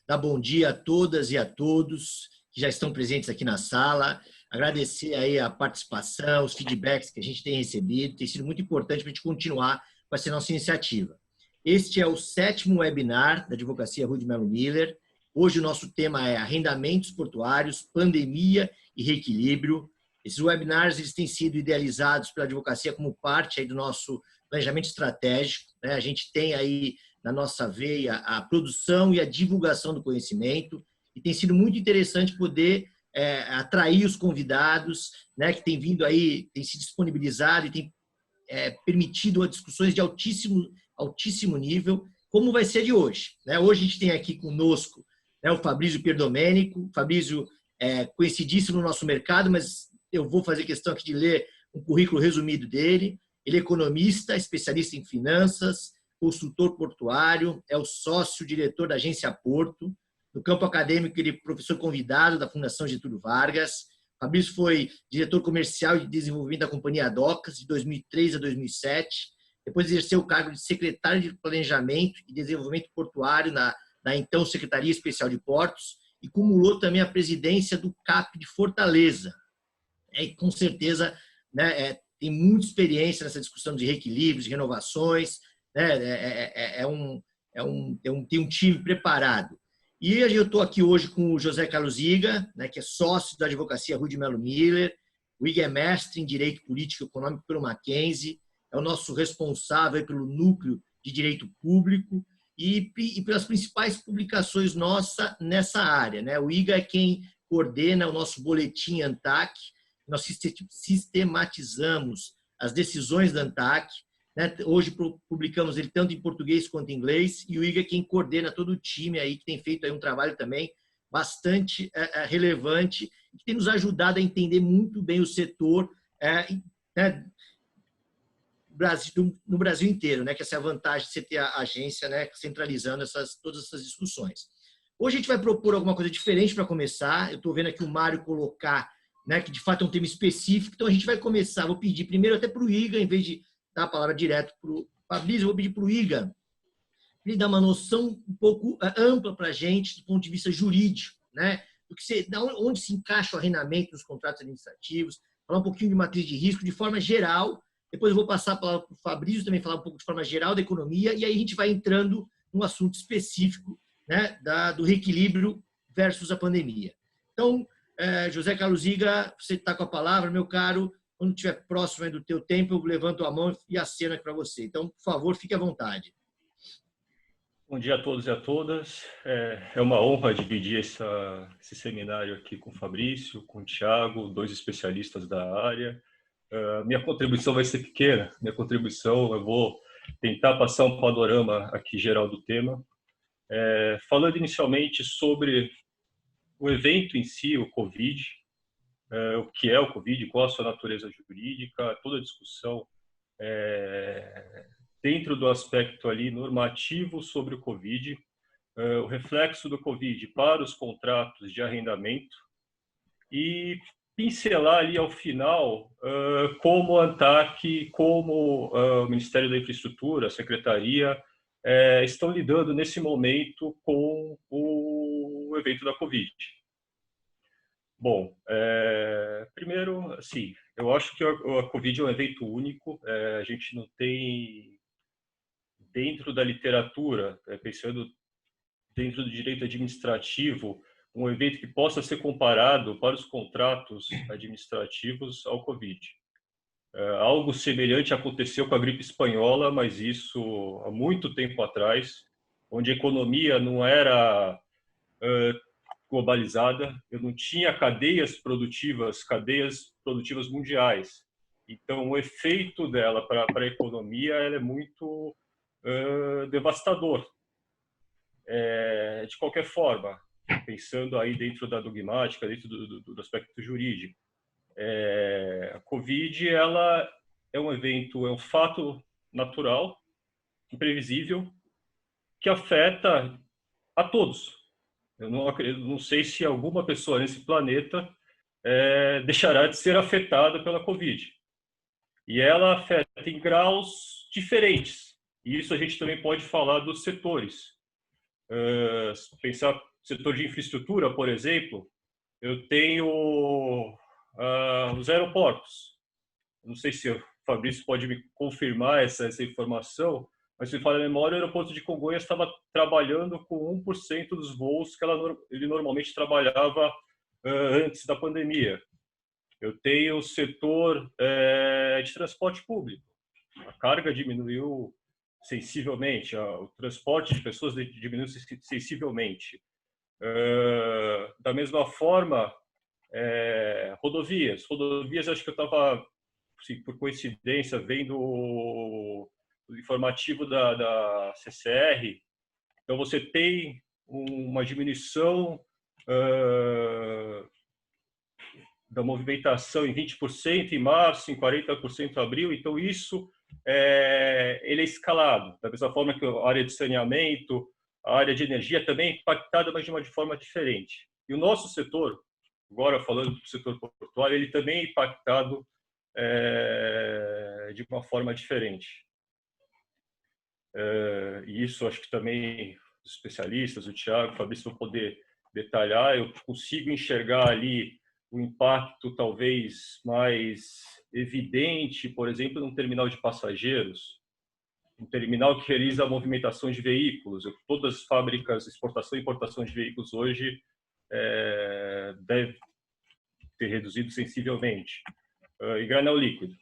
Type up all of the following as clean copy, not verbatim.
dar bom dia a todas e a todos que já estão presentes aqui na sala, agradecer aí a participação, os feedbacks que a gente tem recebido, tem sido muito importante para a gente continuar com essa nossa iniciativa. Este é o 7º webinar da Advocacia Rui de Melo Miller. Hoje o nosso tema é arrendamentos portuários, pandemia e reequilíbrio. Esses webinars eles têm sido idealizados pela advocacia como parte aí do nosso planejamento estratégico, né? A gente tem aí na nossa veia a produção e a divulgação do conhecimento e tem sido muito interessante poder atrair os convidados, né, que tem vindo aí, tem se disponibilizado e tem permitido discussões de altíssimo nível, como vai ser de hoje, né? Hoje a gente tem aqui conosco, né, o Fabrício Pierdomenico. O Fabrício é conhecidíssimo no nosso mercado, mas eu vou fazer questão aqui de ler um currículo resumido dele. Ele é economista, especialista em finanças, consultor portuário, é o sócio-diretor da Agência Porto. No campo acadêmico, ele é professor convidado da Fundação Getúlio Vargas. Fabrício foi diretor comercial e de desenvolvimento da Companhia Docas, de 2003 a 2007. Depois exerceu o cargo de secretário de Planejamento e Desenvolvimento Portuário na então Secretaria Especial de Portos e cumulou também a presidência do CAP de Fortaleza. E com certeza, né, tem muita experiência nessa discussão de reequilíbrios, de renovações, né? Tem um time preparado. E eu estou aqui hoje com o José Carlos Iga, né, que é sócio da Advocacia Rui de Melo Miller. O Iga é mestre em Direito Político e Econômico pelo Mackenzie, é o nosso responsável pelo núcleo de Direito Público e pelas principais publicações nossas nessa área, né? O Iga é quem coordena o nosso boletim ANTAC. Nós sistematizamos as decisões da ANTAC, né? Hoje publicamos ele tanto em português quanto em inglês, e o Iga é quem coordena todo o time aí, que tem feito aí um trabalho também bastante relevante, que tem nos ajudado a entender muito bem o setor né, no Brasil inteiro, né? Que essa é a vantagem de você ter a agência, né, centralizando todas essas discussões. Hoje a gente vai propor alguma coisa diferente para começar. Eu estou vendo aqui o Mário colocar, né, que de fato é um tema específico, então a gente vai começar. Vou pedir primeiro até para o Iga, em vez de dar a palavra direto para o Fabrício, eu vou pedir para o Iga ele dar uma noção um pouco ampla para a gente do ponto de vista jurídico, né? Onde se encaixa o arrendamento nos contratos administrativos, falar um pouquinho de matriz de risco de forma geral. Depois eu vou passar a palavra para o Fabrício também falar um pouco de forma geral da economia, e aí a gente vai entrando num assunto específico, né, do reequilíbrio versus a pandemia. Então, José Carlos Iga, você está com a palavra, meu caro. Quando estiver próximo do teu tempo, eu levanto a mão e aceno aqui para você. Então, por favor, fique à vontade. Bom dia a todos e a todas. É uma honra dividir esse seminário aqui com o Fabrício, com o Thiago, 2 especialistas da área. Minha contribuição vai ser pequena. Eu vou tentar passar um panorama aqui geral do tema. Falando inicialmente sobre o evento em si, o Covid, o que é o Covid, qual a sua natureza jurídica, toda a discussão dentro do aspecto ali normativo sobre o Covid, o reflexo do Covid para os contratos de arrendamento e pincelar ali ao final como a ANTAC, como o Ministério da Infraestrutura, a Secretaria, estão lidando nesse momento com o evento da Covid. Bom, primeiro, assim, eu acho que a Covid é um evento único. A gente não tem, dentro da literatura, pensando dentro do direito administrativo, um evento que possa ser comparado para os contratos administrativos ao Covid. Algo semelhante aconteceu com a gripe espanhola, mas isso há muito tempo atrás, onde a economia não era globalizada, eu não tinha cadeias produtivas mundiais. Então, o efeito dela para a economia é muito devastador. De qualquer forma, pensando aí dentro da dogmática, dentro do aspecto jurídico, a Covid ela é um evento, é um fato natural, imprevisível, que afeta a todos. Eu não sei se alguma pessoa nesse planeta deixará de ser afetada pela Covid. E ela afeta em graus diferentes. E isso a gente também pode falar dos setores. Pensar setor de infraestrutura, por exemplo, eu tenho os aeroportos. Não sei se o Fabrício pode me confirmar essa informação, mas se me falha a memória, o aeroporto de Congonhas estava trabalhando com 1% dos voos que ele normalmente trabalhava antes da pandemia. Eu tenho o setor de transporte público. A carga diminuiu sensivelmente, o transporte de pessoas diminuiu sensivelmente. Da mesma forma, rodovias, acho que eu estava, assim, por coincidência, vendo o informativo da CCR. Então, você tem uma diminuição da movimentação em 20% em março, em 40% em abril. Então, isso ele é escalado. Da mesma forma que a área de saneamento, a área de energia também é impactada, mas de uma forma diferente. E o nosso setor, agora falando do setor portuário, ele também é impactado de uma forma diferente. E isso acho que também os especialistas, o Thiago, o Fabrício vão poder detalhar. Eu consigo enxergar ali o impacto talvez mais evidente, por exemplo, num terminal de passageiros, um terminal que realiza a movimentação de veículos. Todas as fábricas, exportação e importação de veículos hoje deve ter reduzido sensivelmente. E granel líquido.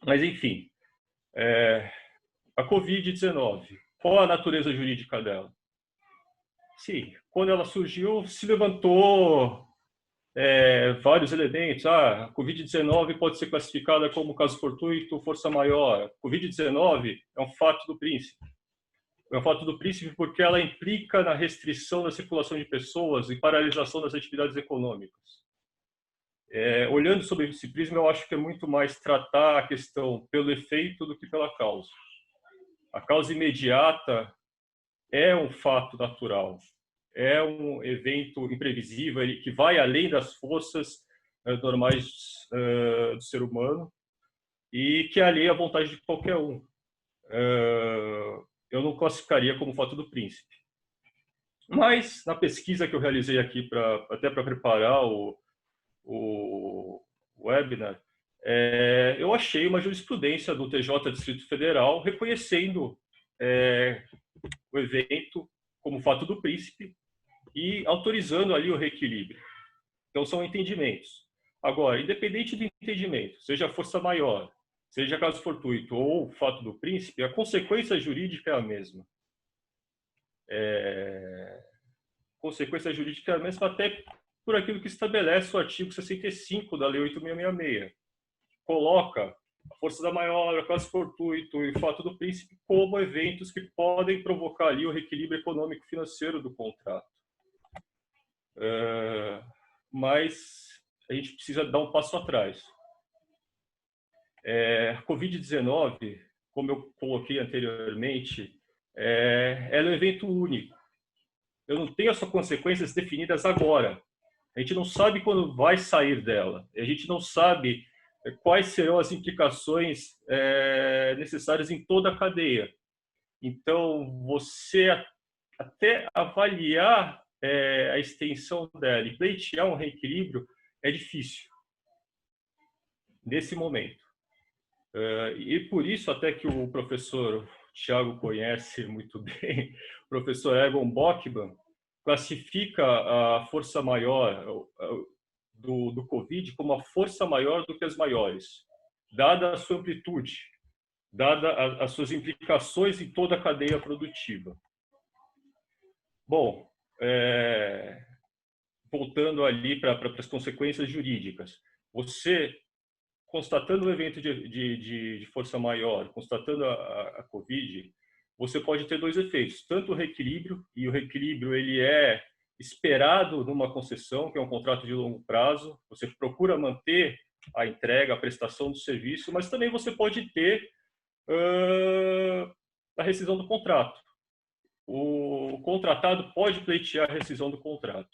Mas, enfim, a Covid-19, qual a natureza jurídica dela? Sim, quando ela surgiu, se levantou vários elementos. A Covid-19 pode ser classificada como caso fortuito, força maior. A Covid-19 é um fato do príncipe. É um fato do príncipe porque ela implica na restrição da circulação de pessoas e paralisação das atividades econômicas. Olhando sobre esse prisma, eu acho que é muito mais tratar a questão pelo efeito do que pela causa. A causa imediata é um fato natural, é um evento imprevisível que vai além das forças normais do ser humano e que é alheio à vontade de qualquer um. Eu não classificaria como fato do príncipe. Mas, na pesquisa que eu realizei aqui, até para preparar o webinar, eu achei uma jurisprudência do TJ Distrito Federal reconhecendo o evento como fato do príncipe e autorizando ali o reequilíbrio. Então, são entendimentos. Agora, independente do entendimento, seja força maior, seja caso fortuito ou fato do príncipe, a consequência jurídica é a mesma. Consequência jurídica é a mesma até por aquilo que estabelece o artigo 65 da Lei 8.666. Coloca a força da maior, a caso fortuito e o fato do príncipe como eventos que podem provocar ali o reequilíbrio econômico-financeiro do contrato. Mas a gente precisa dar um passo atrás. A Covid-19, como eu coloquei anteriormente, ela é um evento único. Eu não tenho as suas consequências definidas agora. A gente não sabe quando vai sair dela. A gente não sabe quais serão as implicações necessárias em toda a cadeia. Então, você até avaliar a extensão dela e pleitear um reequilíbrio é difícil nesse momento. E por isso até que o professor Thiago conhece muito bem, o professor Egon Bockman, classifica a força maior do Covid como a força maior do que as maiores, dada a sua amplitude, dada as suas implicações em toda a cadeia produtiva. Bom, voltando ali para as consequências jurídicas, você constatando o evento de força maior, constatando a Covid, você pode ter dois efeitos, tanto o reequilíbrio, e o reequilíbrio ele é esperado numa concessão, que é um contrato de longo prazo, você procura manter a entrega, a prestação do serviço, mas também você pode ter a rescisão do contrato. O contratado pode pleitear a rescisão do contrato.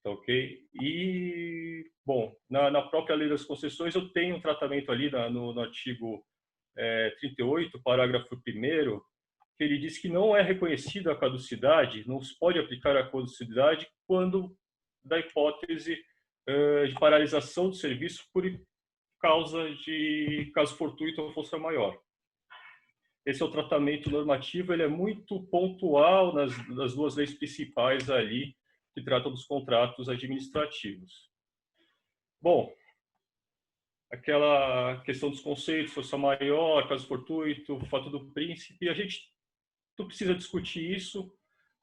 Ok? E, bom, na própria lei das concessões, eu tenho um tratamento ali no artigo 38, parágrafo 1º, que ele diz que não é reconhecida a caducidade, não se pode aplicar a caducidade quando da hipótese de paralisação do serviço por causa de caso fortuito ou força maior. Esse é o tratamento normativo, ele é muito pontual nas duas leis principais ali que tratam dos contratos administrativos. Bom, aquela questão dos conceitos, força maior, caso fortuito, fato do príncipe, a gente não precisa discutir isso.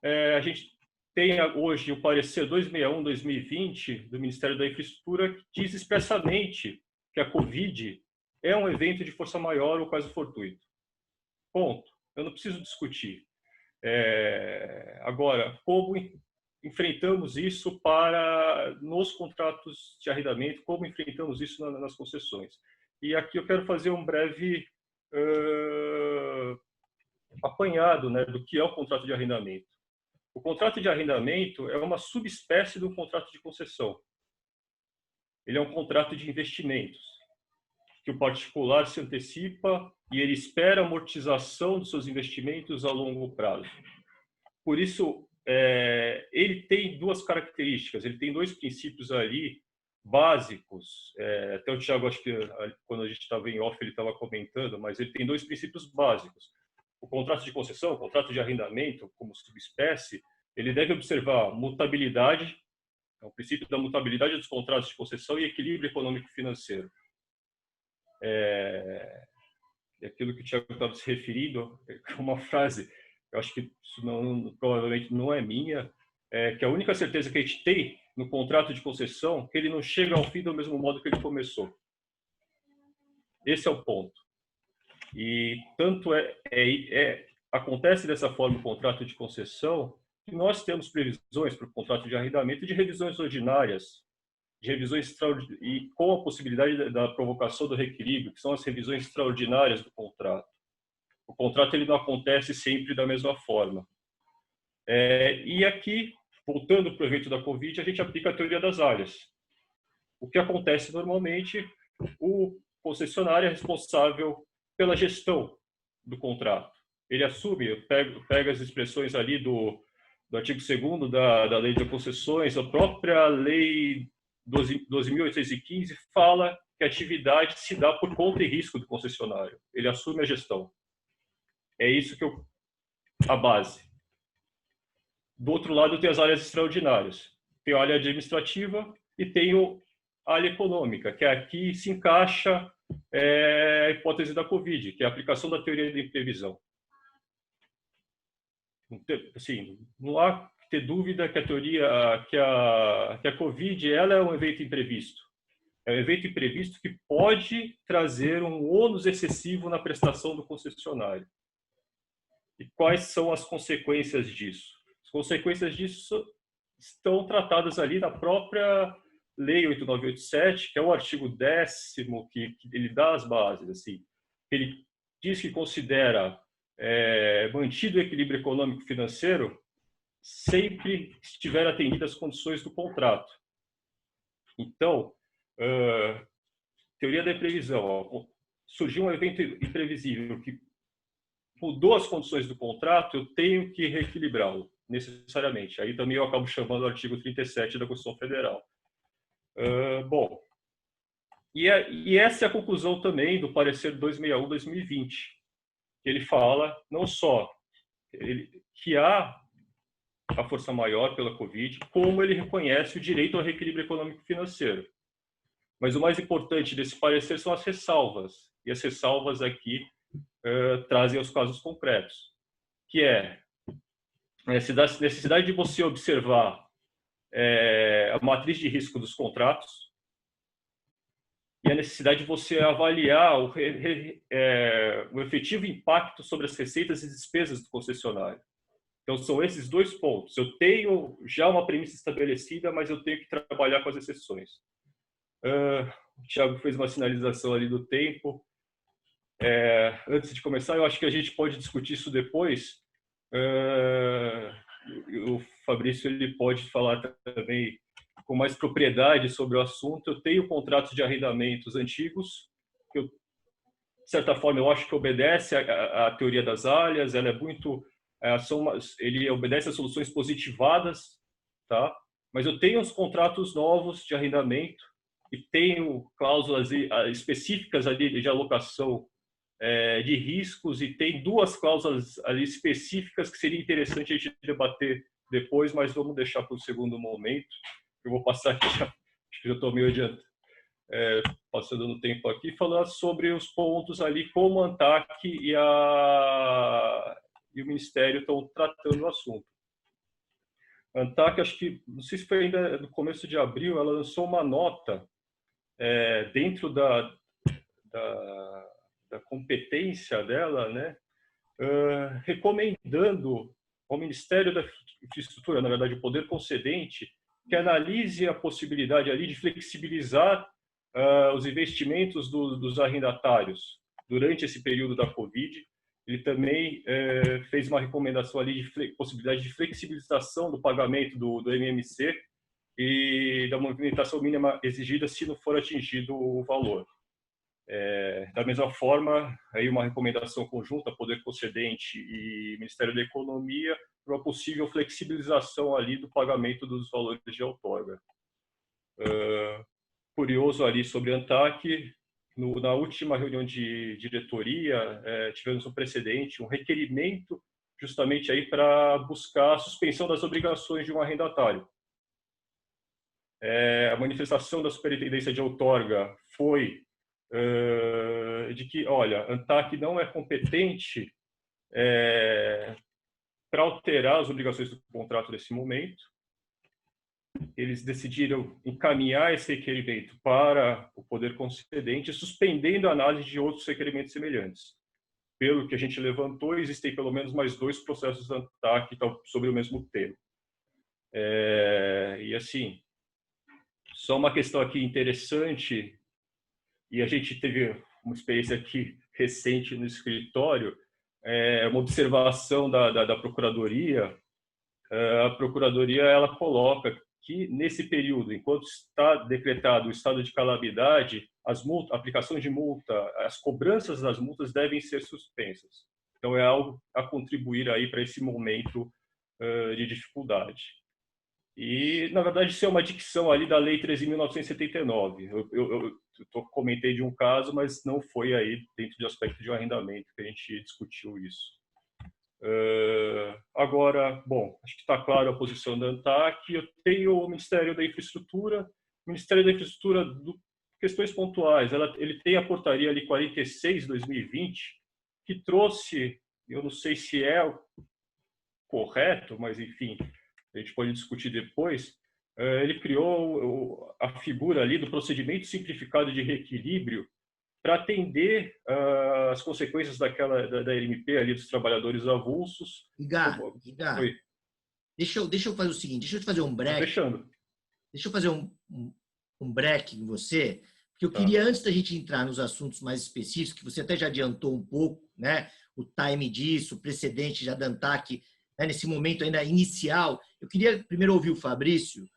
A gente tem hoje o parecer 261/2020 do Ministério da Infraestrutura que diz expressamente que a Covid é um evento de força maior ou caso fortuito. Ponto. Eu não preciso discutir. Agora, como enfrentamos isso nos contratos de arrendamento, como enfrentamos isso nas concessões? E aqui eu quero fazer um breve apanhado, né, do que é o contrato de arrendamento. O contrato de arrendamento é uma subespécie do contrato de concessão. Ele é um contrato de investimentos, que o particular se antecipa e ele espera a amortização dos seus investimentos a longo prazo. Por isso, ele tem duas características, ele tem dois princípios ali básicos. Até o Thiago, acho que quando a gente estava em off, ele estava comentando, mas ele tem dois princípios básicos. O contrato de concessão, o contrato de arrendamento, como subespécie, ele deve observar mutabilidade, o princípio da mutabilidade dos contratos de concessão e equilíbrio econômico-financeiro. Aquilo que o Thiago estava se referindo, uma frase, eu acho que isso provavelmente não é minha, que a única certeza que a gente tem no contrato de concessão é que ele não chega ao fim do mesmo modo que ele começou. Esse é o ponto. E tanto acontece dessa forma o contrato de concessão que nós temos previsões para o contrato de arrendamento de revisões ordinárias, de revisões e com a possibilidade da provocação do reequilíbrio, que são as revisões extraordinárias do contrato. O contrato ele não acontece sempre da mesma forma. E aqui, voltando para o evento da Covid, a gente aplica a teoria das áreas. O que acontece normalmente, o concessionário é responsável pela gestão do contrato. Ele assume, pega as expressões ali do artigo 2º da Lei de Concessões, a própria Lei 12.815 fala que a atividade se dá por conta e risco do concessionário. Ele assume a gestão. É isso que a base. Do outro lado, tem as áreas extraordinárias. Tem a área administrativa e tem a área econômica, que aqui se encaixa a hipótese da Covid, que é a aplicação da teoria da imprevisão. Assim, não há que ter dúvida que a Covid ela é um evento imprevisto. É um evento imprevisto que pode trazer um ônus excessivo na prestação do concessionário. E quais são as consequências disso? As consequências disso estão tratadas ali na própria Lei 8987, que é o artigo 10º, que ele dá as bases. Assim. Ele diz que considera mantido o equilíbrio econômico-financeiro sempre que estiver atendidas as condições do contrato. Então, teoria da previsão. Surgiu um evento imprevisível que mudou as condições do contrato, eu tenho que reequilibrá-lo, necessariamente. Aí também eu acabo chamando o artigo 37 da Constituição Federal. Bom, e essa é a conclusão também do parecer 261/2020, que ele fala não só que há a força maior pela Covid, como ele reconhece o direito ao reequilíbrio econômico-financeiro. Mas o mais importante desse parecer são as ressalvas, e as ressalvas aqui trazem os casos concretos, que é a necessidade de você observar a matriz de risco dos contratos e a necessidade de você avaliar o efetivo impacto sobre as receitas e despesas do concessionário. Então, são esses dois pontos. Eu tenho já uma premissa estabelecida, mas eu tenho que trabalhar com as exceções. O Thiago fez uma sinalização ali do tempo. Antes de começar, eu acho que a gente pode discutir isso depois. O Fabrício ele pode falar também com mais propriedade sobre o assunto. Eu tenho contratos de arrendamentos antigos que eu de certa forma, eu acho que obedece à teoria das áreas, ela é muito, ele obedece a soluções positivadas, tá? Mas eu tenho os contratos novos de arrendamento e tenho cláusulas específicas ali de alocação de riscos, e tem duas cláusulas ali específicas que seria interessante a gente debater depois, mas vamos deixar para o segundo momento. Eu vou passar aqui, acho que já estou meio adiantado, passando no tempo aqui, falando sobre os pontos ali, como a ANTAC e o Ministério estão tratando o assunto. A ANTAC, acho que, não sei se foi ainda no começo de abril, ela lançou uma nota dentro da competência dela, né, recomendando ao Ministério da Infraestrutura, na verdade, o poder concedente, que analise a possibilidade ali de flexibilizar os investimentos dos arrendatários durante esse período da Covid. Ele também fez uma recomendação ali de possibilidade de flexibilização do pagamento do MMC e da movimentação mínima exigida se não for atingido o valor. Da mesma forma, aí uma recomendação conjunta, Poder Concedente e Ministério da Economia, para uma possível flexibilização ali do pagamento dos valores de outorga. Curioso ali sobre a ANTAC, na última reunião de diretoria, tivemos um precedente, um requerimento justamente aí para buscar a suspensão das obrigações de um arrendatário. A manifestação da Superintendência de Outorga foi de que, olha, a ANTAC não é competente para alterar as obrigações do contrato nesse momento. Eles decidiram encaminhar esse requerimento para o Poder Concedente, suspendendo a análise de outros requerimentos semelhantes. Pelo que a gente levantou, existem pelo menos mais 2 processos da ANTAC sobre o mesmo tema. E assim, só uma questão aqui interessante, e a gente teve uma experiência aqui recente no escritório, uma observação da Procuradoria. A Procuradoria ela coloca que nesse período, enquanto está decretado o estado de calamidade, a aplicação de multa, as cobranças das multas devem ser suspensas. Então é algo a contribuir aí para esse momento de dificuldade. E, na verdade, isso é uma dicção ali da Lei 13.979. Eu comentei de um caso, mas não foi aí dentro do aspecto de um arrendamento que a gente discutiu isso. Agora, bom, acho que está claro a posição da ANTAC. Eu tenho o Ministério da Infraestrutura. O Ministério da Infraestrutura, questões pontuais, ele tem a portaria ali 46/2020, que trouxe, eu não sei se é correto, mas enfim, a gente pode discutir depois. Ele criou a figura ali do procedimento simplificado de reequilíbrio para atender as consequências da LMP ali dos trabalhos avulsos. Igar, deixa eu fazer o seguinte, deixa eu te fazer um break. Deixa eu fazer um break em você, porque eu queria, antes da gente entrar nos assuntos mais específicos, que você até já adiantou um pouco, né, o time disso, o precedente já da ANTAC, né, nesse momento ainda inicial, eu queria primeiro ouvir o Fabrício,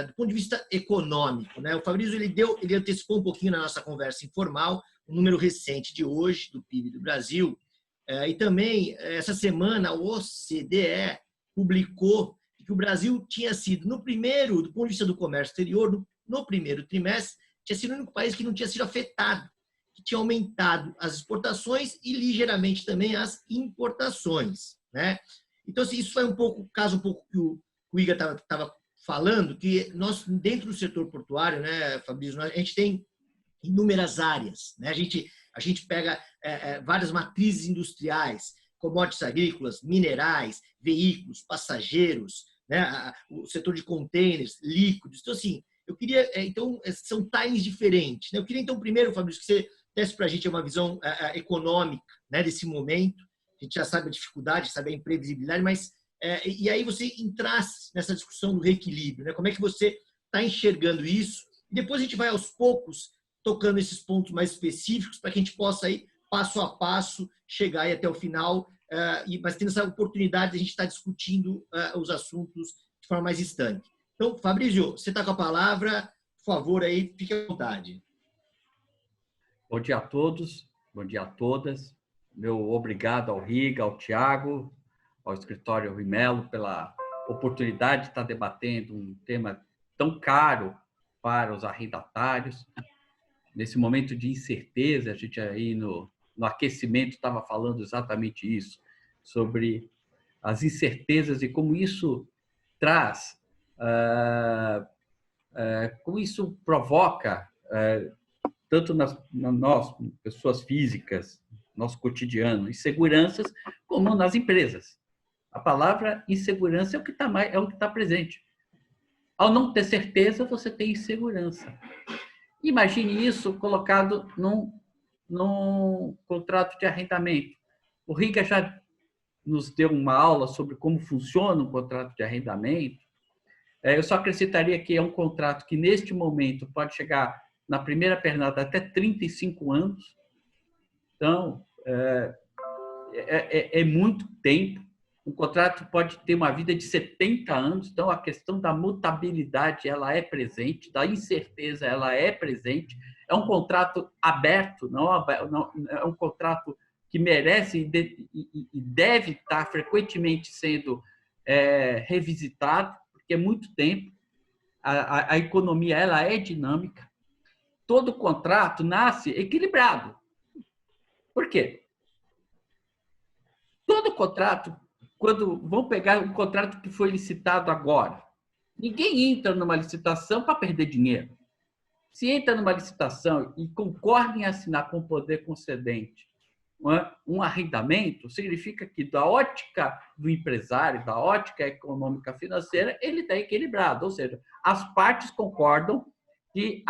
do ponto de vista econômico, né? O Fabrício ele antecipou um pouquinho na nossa conversa informal um número recente de hoje do PIB do Brasil, e também essa semana o OCDE publicou que o Brasil tinha sido do ponto de vista do comércio exterior, no primeiro trimestre, tinha sido o único país que não tinha sido afetado, que tinha aumentado as exportações e ligeiramente também as importações, né? Então, assim, isso foi um pouco que o Iga estava falando, que nós, dentro do setor portuário, né, Fabrício, a gente tem inúmeras áreas, né? A gente pega várias matrizes industriais, commodities agrícolas, minerais, veículos, passageiros, né? O setor de containers, líquidos. Então, assim, eu queria... Então, são times diferentes, né? Eu queria, então, primeiro, Fabrício, que você desse para a gente uma visão econômica, né, desse momento. A gente já sabe a dificuldade, sabe a imprevisibilidade, mas... e aí você entrasse nessa discussão do reequilíbrio, né? Como é que você está enxergando isso? E depois a gente vai, aos poucos, tocando esses pontos mais específicos para que a gente possa, aí, passo a passo, chegar aí até o final, mas tendo essa oportunidade de a gente estar discutindo os assuntos de forma mais estanque. Então, Fabrício, você está com a palavra, por favor, aí, fique à vontade. Bom dia a todos, bom dia a todas. Meu obrigado ao Riga, ao Tiago, ao escritório Rui Melo pela oportunidade de estar debatendo um tema tão caro para os arrendatários. Nesse momento de incerteza, a gente aí no aquecimento estava falando exatamente isso, sobre as incertezas e como isso traz, como isso provoca, tanto nas nós, pessoas físicas, nosso cotidiano, inseguranças, como nas empresas. A palavra insegurança é o que está presente. Ao não ter certeza, você tem insegurança. Imagine isso colocado num contrato de arrendamento. O Riga já nos deu uma aula sobre como funciona um contrato de arrendamento. Eu só acrescentaria que é um contrato que, neste momento, pode chegar na primeira pernada até 35 anos. Então, é muito tempo. Um contrato pode ter uma vida de 70 anos. Então, a questão da mutabilidade ela é presente, da incerteza ela é presente. É um contrato aberto, não é um contrato que merece e deve estar frequentemente sendo revisitado, porque é muito tempo. A economia ela é dinâmica. Todo contrato nasce equilibrado. Por quê? Todo contrato, quando vão pegar um contrato que foi licitado agora, ninguém entra numa licitação para perder dinheiro. Se entra numa licitação e concorda em assinar com o poder concedente um arrendamento, significa que, da ótica do empresário, da ótica econômica financeira, ele está equilibrado. Ou seja, as partes concordam que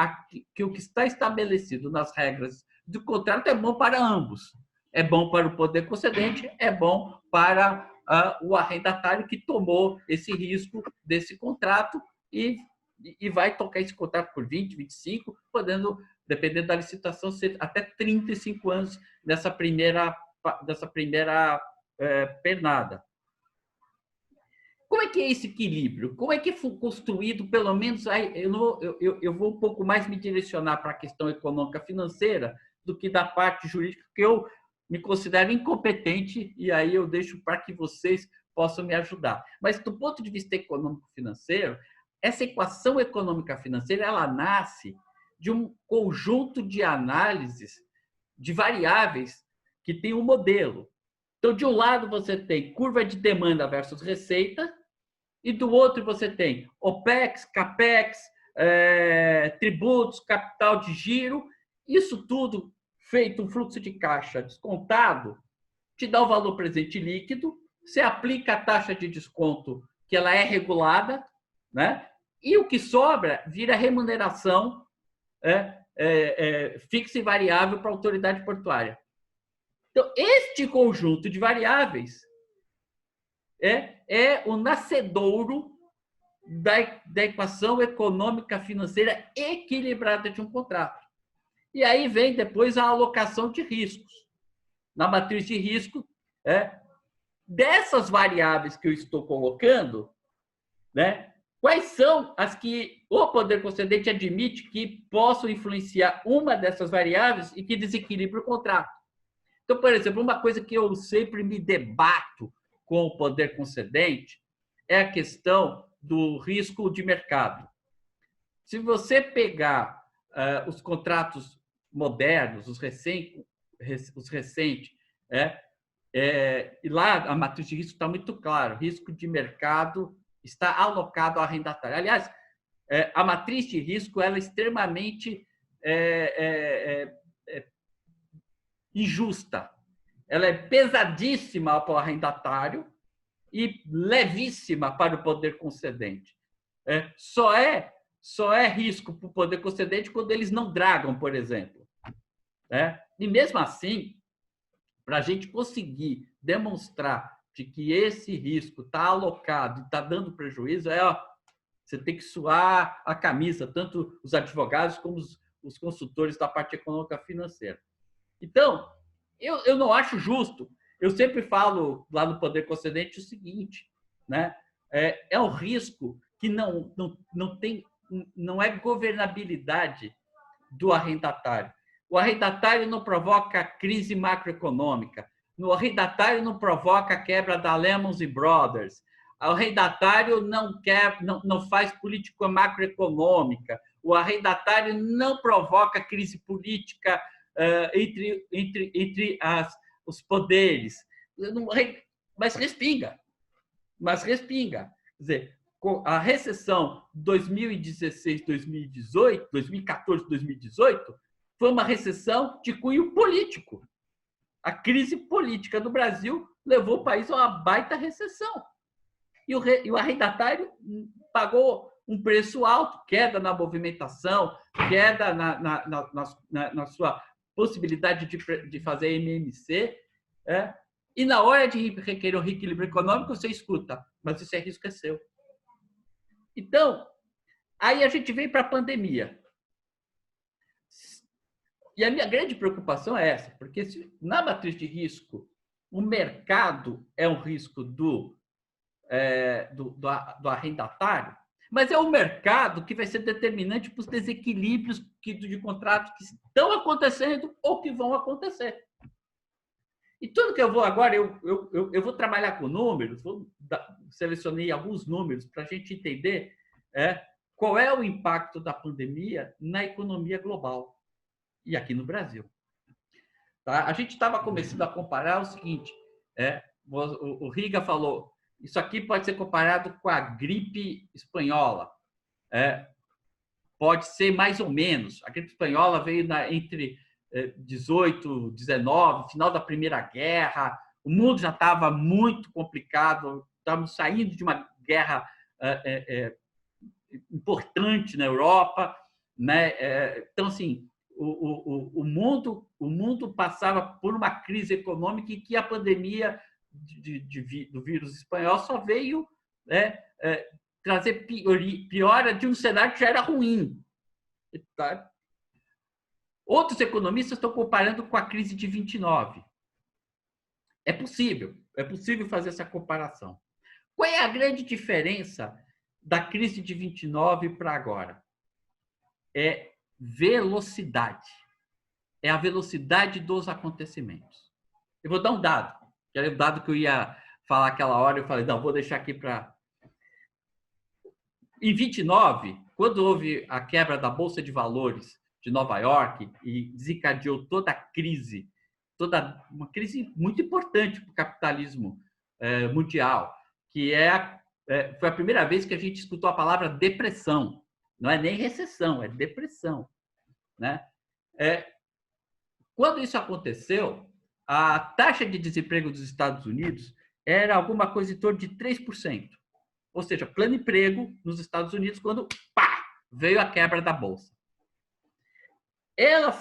o que está estabelecido nas regras do contrato é bom para ambos. É bom para o poder concedente, é bom para o arrendatário que tomou esse risco desse contrato e vai tocar esse contrato por 20, 25, podendo, dependendo da licitação, ser até 35 anos dessa primeira pernada. Como é que é esse equilíbrio? Como é que foi construído, pelo menos, eu vou um pouco mais me direcionar para a questão econômica financeira do que da parte jurídica, porque eu me considero incompetente e aí eu deixo para que vocês possam me ajudar. Mas, do ponto de vista econômico-financeiro, essa equação econômica-financeira ela nasce de um conjunto de análises de variáveis que tem um modelo. Então, de um lado, você tem curva de demanda versus receita, e do outro você tem OPEX, CAPEX, tributos, capital de giro. Isso tudo feito um fluxo de caixa descontado, te dá o valor presente líquido, você aplica a taxa de desconto, que ela é regulada, né? E o que sobra vira remuneração fixa e variável para a autoridade portuária. Então, este conjunto de variáveis é o nascedouro da equação econômica financeira equilibrada de um contrato. E aí vem depois a alocação de riscos. Na matriz de risco, dessas variáveis que eu estou colocando, né, quais são as que o poder concedente admite que possam influenciar uma dessas variáveis e que desequilibre o contrato? Então, por exemplo, uma coisa que eu sempre me debato com o poder concedente é a questão do risco de mercado. Se você pegar os contratos modernos, os recentes, e lá a matriz de risco está muito claro, risco de mercado está alocado ao arrendatário. Aliás, a matriz de risco ela é extremamente injusta. Ela é pesadíssima para o arrendatário e levíssima para o poder concedente. Só é risco para o poder concedente quando eles não dragam, por exemplo. E mesmo assim, para a gente conseguir demonstrar de que esse risco está alocado e está dando prejuízo, você tem que suar a camisa, tanto os advogados como os consultores da parte econômica financeira. Então, eu não acho justo. Eu sempre falo lá no Poder Concedente o seguinte, né? É um risco que não é governabilidade do arrendatário. O arrendatário não provoca crise macroeconômica. O arrendatário não provoca a quebra da Lehman Brothers. O arrendatário não faz política macroeconômica. O arrendatário não provoca crise política entre os poderes. Mas respinga. Quer dizer, a recessão 2016, 2018, 2014, 2018, foi uma recessão de cunho político. A crise política do Brasil levou o país a uma baita recessão. E o arrendatário pagou um preço alto, queda na movimentação, queda na sua possibilidade de fazer MMC. E na hora de requerer um reequilíbrio econômico, você escuta, mas esse risco é seu. Então, aí a gente vem para a pandemia. E a minha grande preocupação é essa, porque na matriz de risco, o mercado é um risco do arrendatário, mas é o mercado que vai ser determinante para os desequilíbrios de contratos que estão acontecendo ou que vão acontecer. E tudo que eu vou agora, eu vou trabalhar com números, selecionei alguns números para a gente entender qual é o impacto da pandemia na economia global e aqui no Brasil. Tá? A gente estava começando a comparar o seguinte, o Riga falou, isso aqui pode ser comparado com a gripe espanhola. Pode ser mais ou menos. A gripe espanhola veio entre 18, 19, final da Primeira Guerra. O mundo já estava muito complicado. Estávamos saindo de uma guerra importante na Europa, né? Então, assim, o mundo passava por uma crise econômica e que a pandemia do vírus espanhol só veio trazer piora de um cenário que já era ruim. Tá? Outros economistas estão comparando com a crise de 29. É possível fazer essa comparação. Qual é a grande diferença da crise de 29 para agora? É velocidade. É a velocidade dos acontecimentos. Eu vou dar um dado. Que era o dado que eu ia falar aquela hora. Eu falei, não, vou deixar aqui para... Em 29, quando houve a quebra da Bolsa de Valores de Nova York e desencadeou toda a crise, uma crise muito importante para o capitalismo mundial, que foi a primeira vez que a gente escutou a palavra depressão. Não é nem recessão, é depressão. Né? Quando isso aconteceu, a taxa de desemprego dos Estados Unidos era alguma coisa em torno de 3%. Ou seja, pleno emprego nos Estados Unidos quando veio a quebra da Bolsa. Ela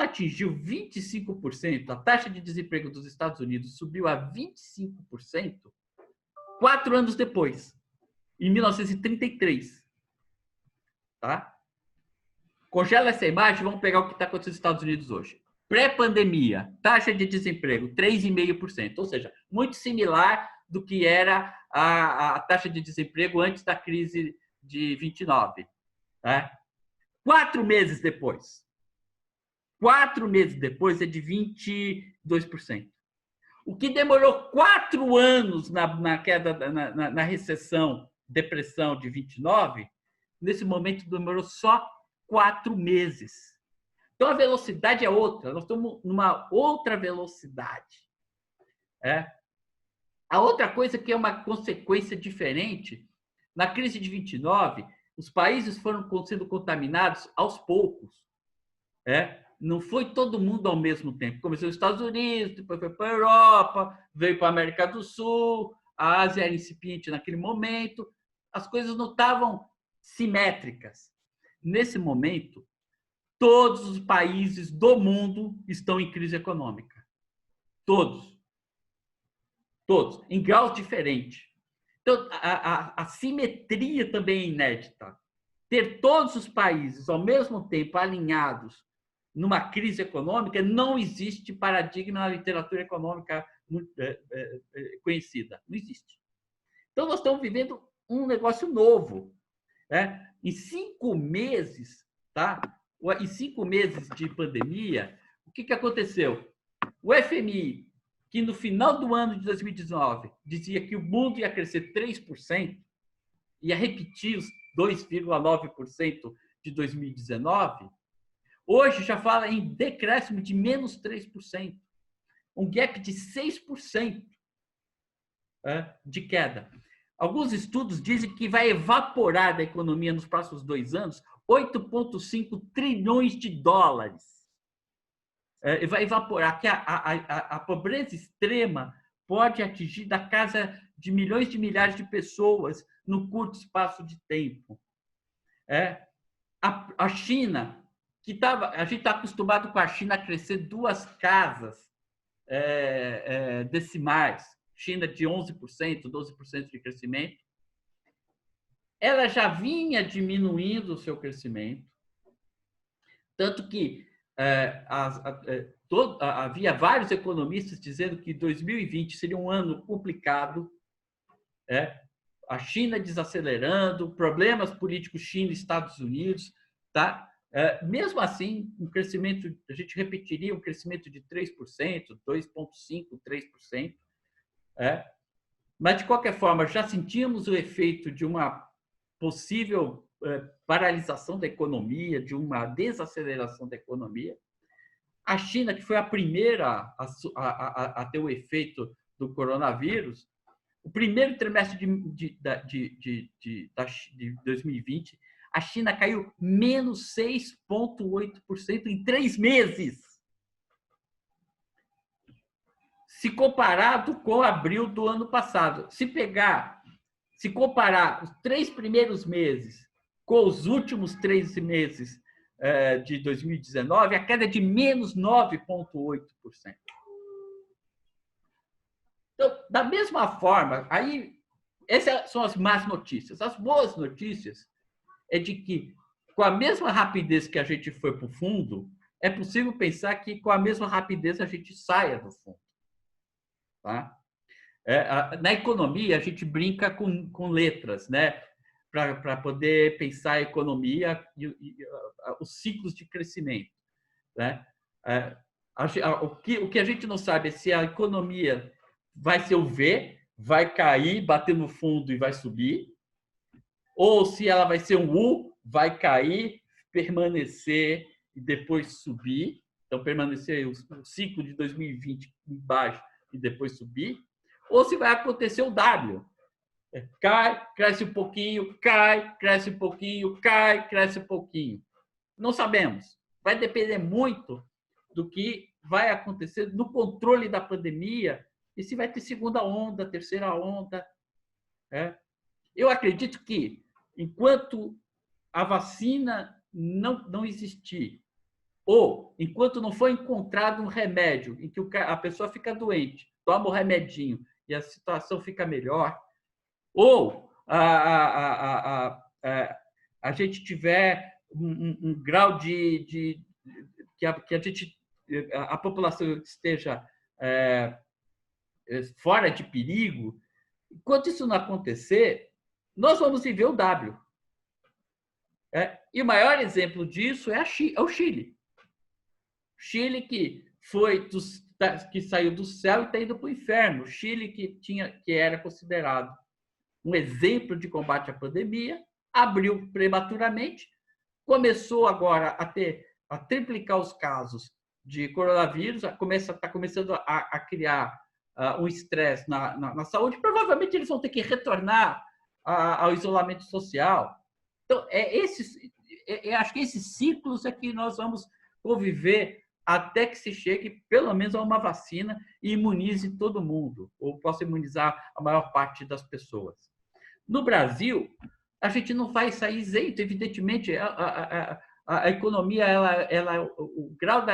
atingiu 25%, a taxa de desemprego dos Estados Unidos subiu a 25% 4 anos depois, em 1933. Tá? Congela essa imagem, vamos pegar o que está acontecendo nos Estados Unidos hoje. Pré-pandemia, taxa de desemprego 3,5%, ou seja, muito similar do que era a taxa de desemprego antes da crise de 29. Tá? 4 meses depois é de 22%. O que demorou 4 anos na queda, na recessão, depressão de 29, nesse momento demorou só 4 meses. Então, a velocidade é outra. Nós estamos numa outra velocidade. A outra coisa que é uma consequência diferente, na crise de 29, os países foram sendo contaminados aos poucos. Não foi todo mundo ao mesmo tempo. Começou nos Estados Unidos, depois foi para a Europa, veio para a América do Sul, a Ásia era incipiente naquele momento. As coisas não estavam simétricas. Nesse momento, todos os países do mundo estão em crise econômica. Todos. Todos, em graus diferentes. Então, a simetria também é inédita. Ter todos os países, ao mesmo tempo, alinhados numa crise econômica, não existe paradigma na literatura econômica conhecida. Não existe. Então, nós estamos vivendo um negócio novo. Em 5 meses, tá? em 5 meses de pandemia, o que aconteceu? O FMI, que no final do ano de 2019 dizia que o mundo ia crescer 3%, ia repetir os 2,9% de 2019, hoje já fala em decréscimo de menos 3%, um gap de 6% de queda. Alguns estudos dizem que vai evaporar da economia nos próximos 2 anos 8,5 trilhões de dólares. Vai evaporar, que a pobreza extrema pode atingir da casa de milhões de milhares de pessoas no curto espaço de tempo. A China, a gente está acostumado com a China a crescer 2 casas decimais, China de 11%, 12% de crescimento, ela já vinha diminuindo o seu crescimento, tanto que havia vários economistas dizendo que 2020 seria um ano complicado, a China desacelerando, problemas políticos China e Estados Unidos, tá? Mesmo assim, um crescimento, a gente repetiria um crescimento de 3%, 2,5%, 3%, mas de qualquer forma já sentíamos o efeito de uma possível paralisação da economia, de uma desaceleração da economia. A China, que foi a primeira a ter o efeito do coronavírus, o primeiro trimestre de 2020, a China caiu menos 6,8% em 3 meses. Se comparado com abril do ano passado. Se comparar os 3 primeiros meses com os últimos 3 meses de 2019, a queda é de menos 9,8%. Então, da mesma forma, aí essas são as más notícias. As boas notícias é de que, com a mesma rapidez que a gente foi para o fundo, é possível pensar que, com a mesma rapidez, a gente saia do fundo. Tá? Na economia, a gente brinca com letras, né? Para poder pensar a economia e os ciclos de crescimento. Né? O que a gente não sabe é se a economia vai ser o V, vai cair, bater no fundo e vai subir, ou se ela vai ser um U, vai cair, permanecer e depois subir. Então, permanecer o ciclo de 2020 embaixo e depois subir, ou se vai acontecer o W. Cai, cresce um pouquinho, cai, cresce um pouquinho, cai, cresce um pouquinho. Não sabemos. Vai depender muito do que vai acontecer no controle da pandemia e se vai ter segunda onda, terceira onda. Eu acredito que, enquanto a vacina não existir, ou enquanto não for encontrado um remédio em que a pessoa fica doente, toma o remedinho e a situação fica melhor, ou a gente tiver um grau que a população esteja fora de perigo, enquanto isso não acontecer, nós vamos viver o W. E o maior exemplo disso é o Chile. Chile que saiu do céu e está indo para o inferno. Chile que era considerado um exemplo de combate à pandemia, abriu prematuramente, começou agora a triplicar os casos de coronavírus, está começando a criar um estresse na saúde. Provavelmente eles vão ter que retornar ao isolamento social. Então, acho que esses ciclos é que nós vamos conviver até que se chegue, pelo menos, a uma vacina e imunize todo mundo, ou possa imunizar a maior parte das pessoas. No Brasil, a gente não vai sair isento, evidentemente, a economia, o grau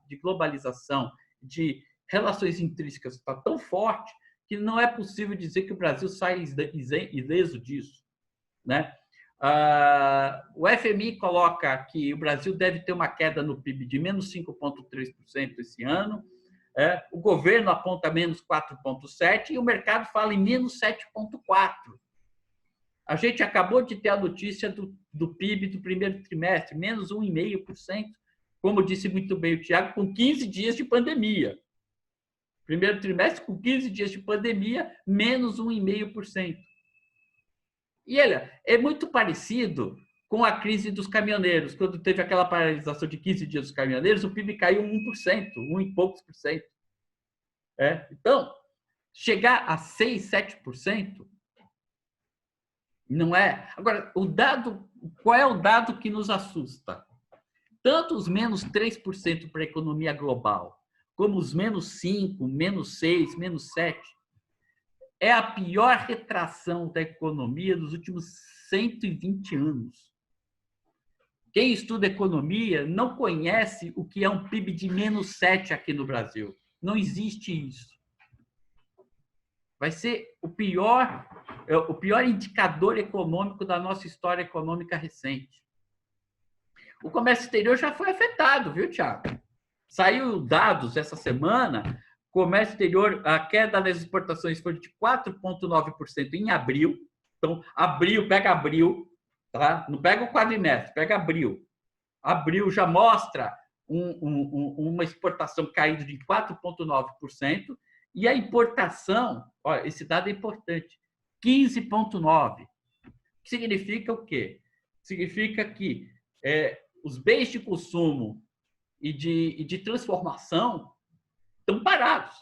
de globalização, de relações intrínsecas está tão forte que não é possível dizer que o Brasil sai ileso disso. Né? O FMI coloca que o Brasil deve ter uma queda no PIB de menos 5,3% esse ano, o governo aponta menos 4,7% e o mercado fala em menos 7,4%. A gente acabou de ter a notícia do PIB do primeiro trimestre, menos 1,5%, como disse muito bem o Thiago, com 15 dias de pandemia. Primeiro trimestre, com 15 dias de pandemia, menos 1,5%. E olha, é muito parecido com a crise dos caminhoneiros. Quando teve aquela paralisação de 15 dias dos caminhoneiros, o PIB caiu 1%, 1 e poucos por cento. Então, chegar a 6, 7%, não é. Agora, qual é o dado que nos assusta? Tanto os menos 3% para a economia global, como os menos 5, menos 6, menos 7, é a pior retração da economia dos últimos 120 anos. Quem estuda economia não conhece o que é um PIB de menos 7 aqui no Brasil. Não existe isso. Vai ser o pior indicador econômico da nossa história econômica recente. O comércio exterior já foi afetado, viu, Thiago? Saiu dados essa semana, comércio exterior, a queda das exportações foi de 4,9% em abril. Então, pega abril, tá? Não pega o quadrimestre, pega abril. Abril já mostra uma exportação caída de 4,9%. E a importação, olha, esse dado é importante, 15,9%. Que significa o quê? Significa que os bens de consumo e de transformação estão parados.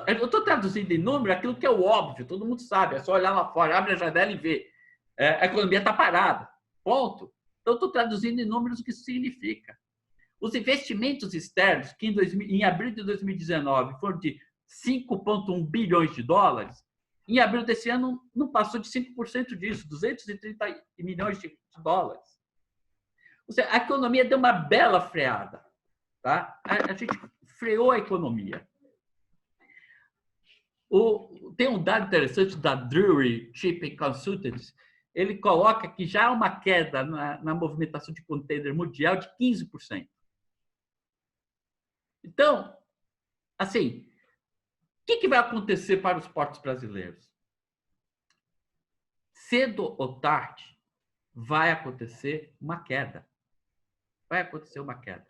Eu estou traduzindo em número aquilo que é o óbvio, todo mundo sabe, é só olhar lá fora, abre a janela e ver. A economia está parada, ponto. Então, eu estou traduzindo em números o que isso significa. Os investimentos externos, que em abril de 2019 foram de 5,1 bilhões de dólares, em abril desse ano não passou de 5% disso, 230 milhões de dólares. Ou seja, a economia deu uma bela freada. Tá? A gente freou a economia. Tem um dado interessante da Drewry Shipping Consultants. Ele coloca que já há uma queda na movimentação de container mundial de 15%. Então, assim, o que vai acontecer para os portos brasileiros? Cedo ou tarde, vai acontecer uma queda. Vai acontecer uma queda.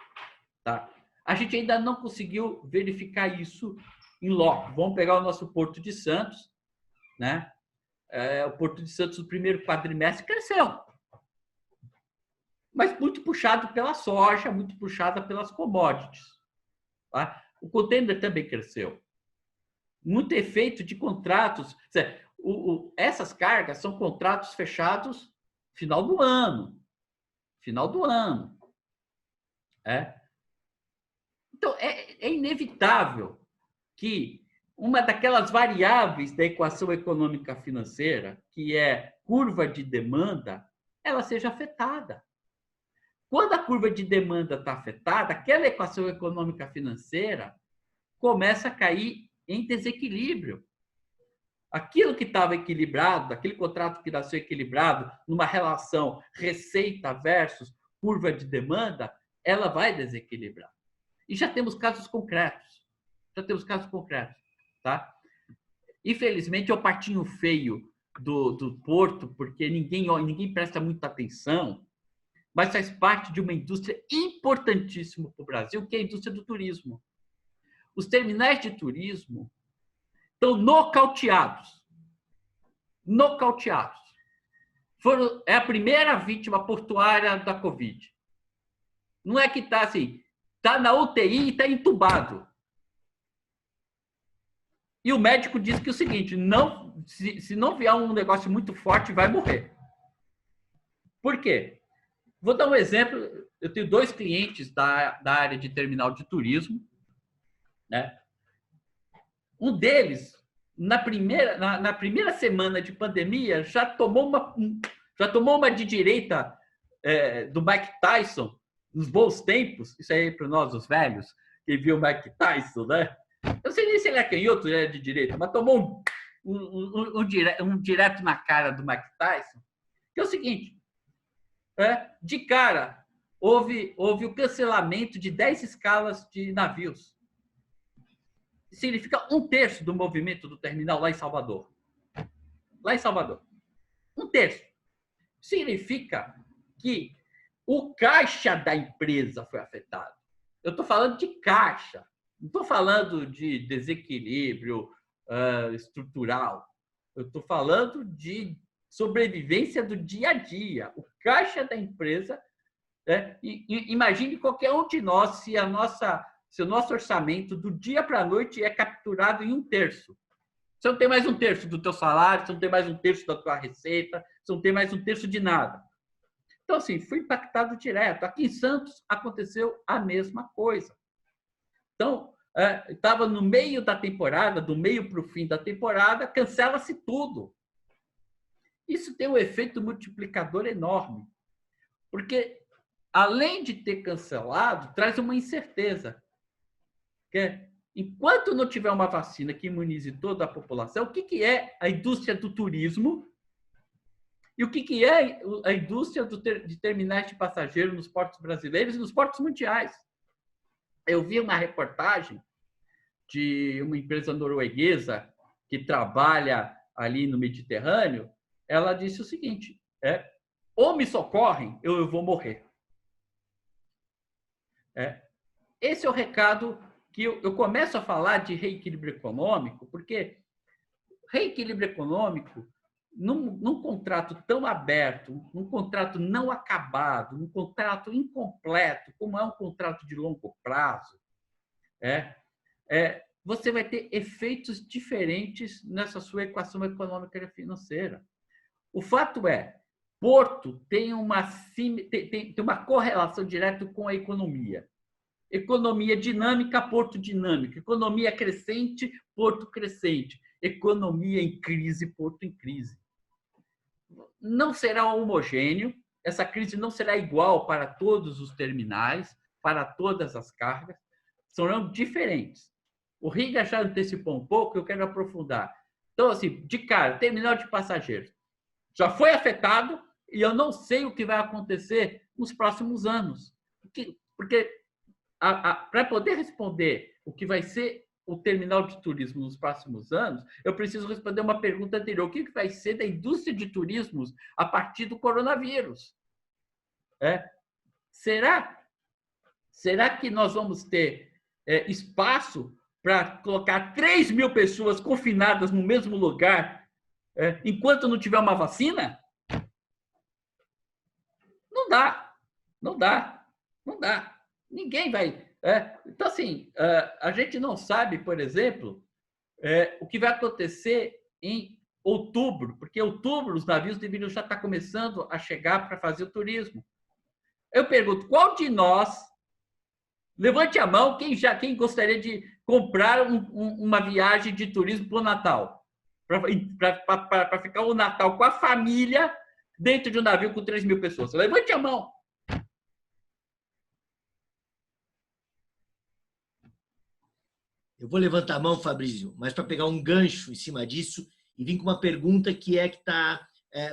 Tá? A gente ainda não conseguiu verificar isso em loco. Vamos pegar o nosso Porto de Santos, né? O Porto de Santos, no primeiro quadrimestre, cresceu. Mas muito puxado pela soja, muito puxada pelas commodities. Tá? O container também cresceu. Muito efeito de contratos. Essas cargas são contratos fechados final do ano. Final do ano. Então, é inevitável que uma daquelas variáveis da equação econômica financeira, que é curva de demanda, ela seja afetada. Quando a curva de demanda está afetada, aquela equação econômica financeira começa a cair em desequilíbrio. Aquilo que estava equilibrado, aquele contrato que nasceu equilibrado, numa relação receita versus curva de demanda, ela vai desequilibrar. E já temos casos concretos. Tá? Infelizmente, é o patinho feio do Porto, porque ninguém presta muita atenção, mas faz parte de uma indústria importantíssima para o Brasil, que é a indústria do turismo. Os terminais de turismo estão nocauteados. Nocauteados. É a primeira vítima portuária da Covid. Não é que está assim, está na UTI e está entubado. E o médico diz que é o seguinte, se não vier um negócio muito forte, vai morrer. Por quê? Vou dar um exemplo. Eu tenho 2 clientes da área de terminal de turismo. Né? Um deles, na primeira semana de pandemia, já tomou uma de direita do Mike Tyson, nos bons tempos. Isso aí para nós, os velhos, que viu o Mike Tyson, né? Eu não sei nem se ele é canhoto ou é de direita, mas tomou um direto na cara do Mike Tyson, que é o seguinte, de cara, houve o cancelamento de 10 escalas de navios. Significa 1/3 do movimento do terminal lá em Salvador. Lá em Salvador. Um terço. Significa que o caixa da empresa foi afetado. Eu estou falando de caixa, não estou falando de desequilíbrio estrutural. Eu estou falando de sobrevivência do dia a dia. O caixa da empresa, imagine qualquer um de nós se o nosso orçamento do dia para a noite é capturado em um terço. Você não tem mais um terço do teu salário, você não tem mais um terço da tua receita, você não tem mais um terço de nada. Então, assim, fui impactado direto. Aqui em Santos aconteceu a mesma coisa. Então, estava no meio da temporada, do meio para o fim da temporada, cancela-se tudo. Isso tem um efeito multiplicador enorme, porque, além de ter cancelado, traz uma incerteza. Que enquanto não tiver uma vacina que imunize toda a população, o que é a indústria do turismo e o que é a indústria de terminais de passageiros nos portos brasileiros e nos portos mundiais? Eu vi uma reportagem de uma empresa norueguesa que trabalha ali no Mediterrâneo. Ela disse o seguinte: ou me socorrem, eu vou morrer. Esse é o recado que eu começo a falar de reequilíbrio econômico, porque reequilíbrio econômico, num contrato tão aberto, num contrato não acabado, num contrato incompleto, como é um contrato de longo prazo, você vai ter efeitos diferentes nessa sua equação econômica e financeira. O fato é, Porto tem uma correlação direta com a economia. Economia dinâmica, Porto dinâmico. Economia crescente, Porto crescente. Economia em crise, Porto em crise. Não será homogêneo, essa crise não será igual para todos os terminais, para todas as cargas, serão diferentes. O Riga já antecipou um pouco, eu quero aprofundar. Então, assim, de cara, terminal de passageiros já foi afetado e eu não sei o que vai acontecer nos próximos anos. Porque para poder responder o que vai ser o terminal de turismo nos próximos anos, eu preciso responder uma pergunta anterior. O que vai ser da indústria de turismo a partir do coronavírus? Será que nós vamos ter espaço para colocar 3.000 pessoas confinadas no mesmo lugar enquanto não tiver uma vacina? Não dá. Não dá. Não dá. Ninguém vai... Então, assim, a gente não sabe, por exemplo, o que vai acontecer em outubro, porque em outubro os navios deveriam já estar começando a chegar para fazer o turismo. Eu pergunto, qual de nós, levante a mão, quem gostaria de comprar uma viagem de turismo para o Natal? Para ficar o Natal com a família dentro de um navio com 3.000 pessoas. Levante a mão. Eu vou levantar a mão, Fabrício, mas para pegar um gancho em cima disso e vir com uma pergunta que está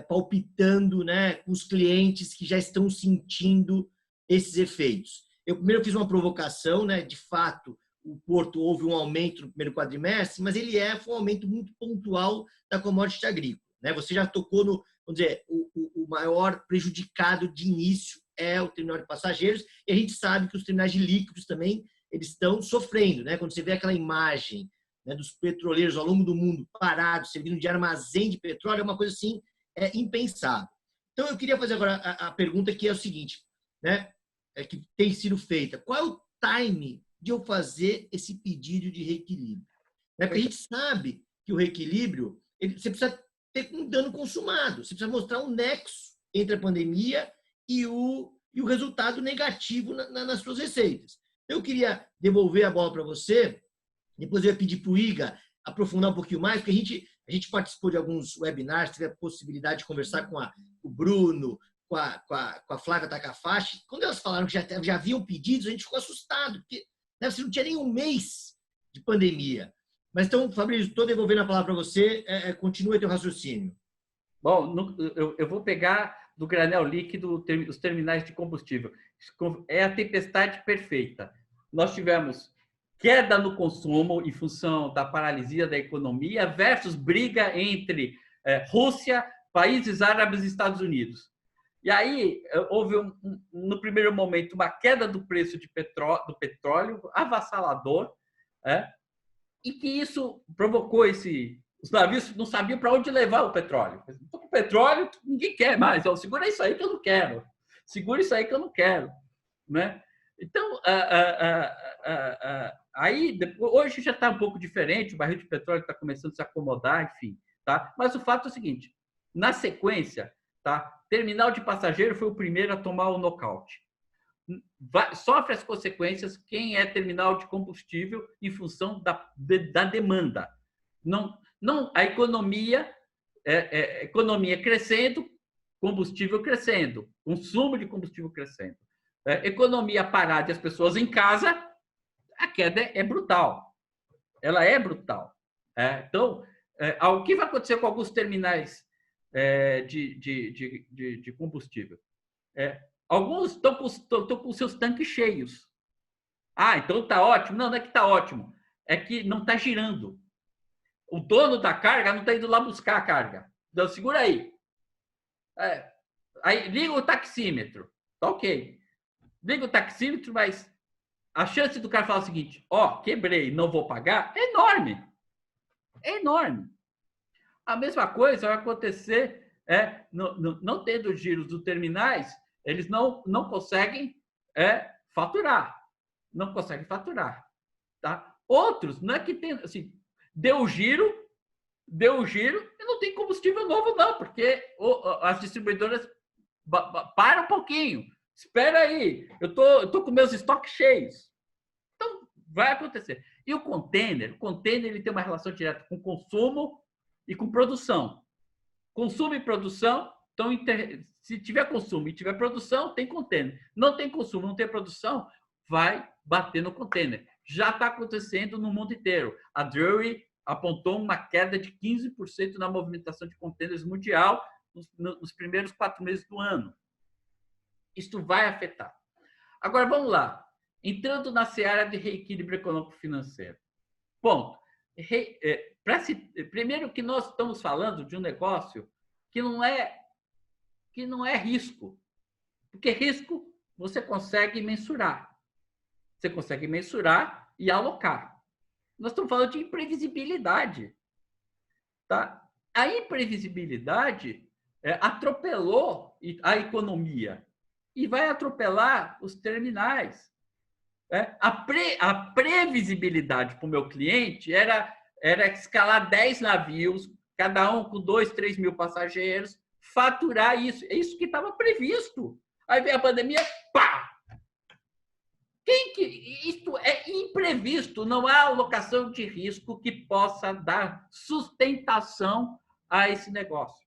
palpitando, né, com os clientes que já estão sentindo esses efeitos. Eu primeiro fiz uma provocação, né, de fato, o Porto houve um aumento no primeiro quadrimestre, mas ele foi um aumento muito pontual da commodity agrícola, né? Você já tocou no, vamos dizer, o maior prejudicado de início é o terminal de passageiros, e a gente sabe que os terminais de líquidos também eles estão sofrendo, né? Quando você vê aquela imagem, né, dos petroleiros ao longo do mundo parados, servindo de armazém de petróleo, é uma coisa assim impensável. Então, eu queria fazer agora a pergunta que é o seguinte, né, que tem sido feita. Qual é o time de eu fazer esse pedido de reequilíbrio? Porque a gente sabe que o reequilíbrio, você precisa ter um dano consumado, você precisa mostrar um nexo entre a pandemia e o resultado negativo nas suas receitas. Eu queria devolver a bola para você, depois eu ia pedir para o Iga aprofundar um pouquinho mais, porque a gente participou de alguns webinars, teve a possibilidade de conversar com o Bruno, com a Flávia Takafashi. Quando elas falaram que já haviam pedidos, a gente ficou assustado, porque você não tinha nem um mês de pandemia. Mas então, Fabrício, estou devolvendo a palavra para você, continue teu raciocínio. Bom, eu vou pegar do granel líquido os terminais de combustível. É a tempestade perfeita. Nós tivemos queda no consumo em função da paralisia da economia versus briga entre Rússia países árabes e Estados Unidos. E aí houve, no primeiro momento, uma queda do preço do petróleo avassalador, e que isso provocou os navios não sabiam para onde levar o petróleo. O petróleo ninguém quer mais. Então, segura isso aí que eu não quero. Segura isso aí que eu não quero. Né? Então, aí, hoje já está um pouco diferente, o barril de petróleo está começando a se acomodar, enfim. Tá? Mas o fato é o seguinte, na sequência, tá? Terminal de passageiro foi o primeiro a tomar o nocaute. Sofre as consequências quem é terminal de combustível em função da demanda. Não, a economia crescendo, combustível crescendo, consumo de combustível crescendo. Economia parada e as pessoas em casa, a queda é brutal. Ela é brutal. Então, o que vai acontecer com alguns terminais de combustível? Alguns estão com seus tanques cheios. Então está ótimo. Não é que está ótimo. É que não está girando. O dono da carga não está indo lá buscar a carga. Então, segura aí. Aí liga o taxímetro. Tá ok. Liga o taxímetro, mas a chance do cara falar o seguinte: quebrei, não vou pagar, é enorme. É enorme. A mesma coisa vai acontecer, não tendo giros dos terminais, eles não conseguem faturar. Não conseguem faturar. Tá? Outros, não é que tem, assim, deu o giro e não tem combustível novo, não, porque as distribuidoras param um pouquinho. Espera aí, eu tô com meus estoques cheios. Então, vai acontecer. E o container ele tem uma relação direta com consumo e com produção. Consumo e produção, então, se tiver consumo e tiver produção, tem container. Não tem consumo, não tem produção, vai bater no container. Já está acontecendo no mundo inteiro. A Drewry apontou uma queda de 15% na movimentação de containers mundial nos primeiros 4 meses do ano. Isso vai afetar. Agora, vamos lá. Entrando na seara de reequilíbrio econômico-financeiro. Ponto. Primeiro que nós estamos falando de um negócio que não é risco. Porque risco você consegue mensurar. Você consegue mensurar e alocar. Nós estamos falando de imprevisibilidade. Tá? A imprevisibilidade atropelou a economia e vai atropelar os terminais. A previsibilidade para o meu cliente era escalar 10 navios, cada um com 2, 3 mil passageiros, faturar isso. É isso que estava previsto. Aí vem a pandemia, pá! Isto é imprevisto, não há alocação de risco que possa dar sustentação a esse negócio.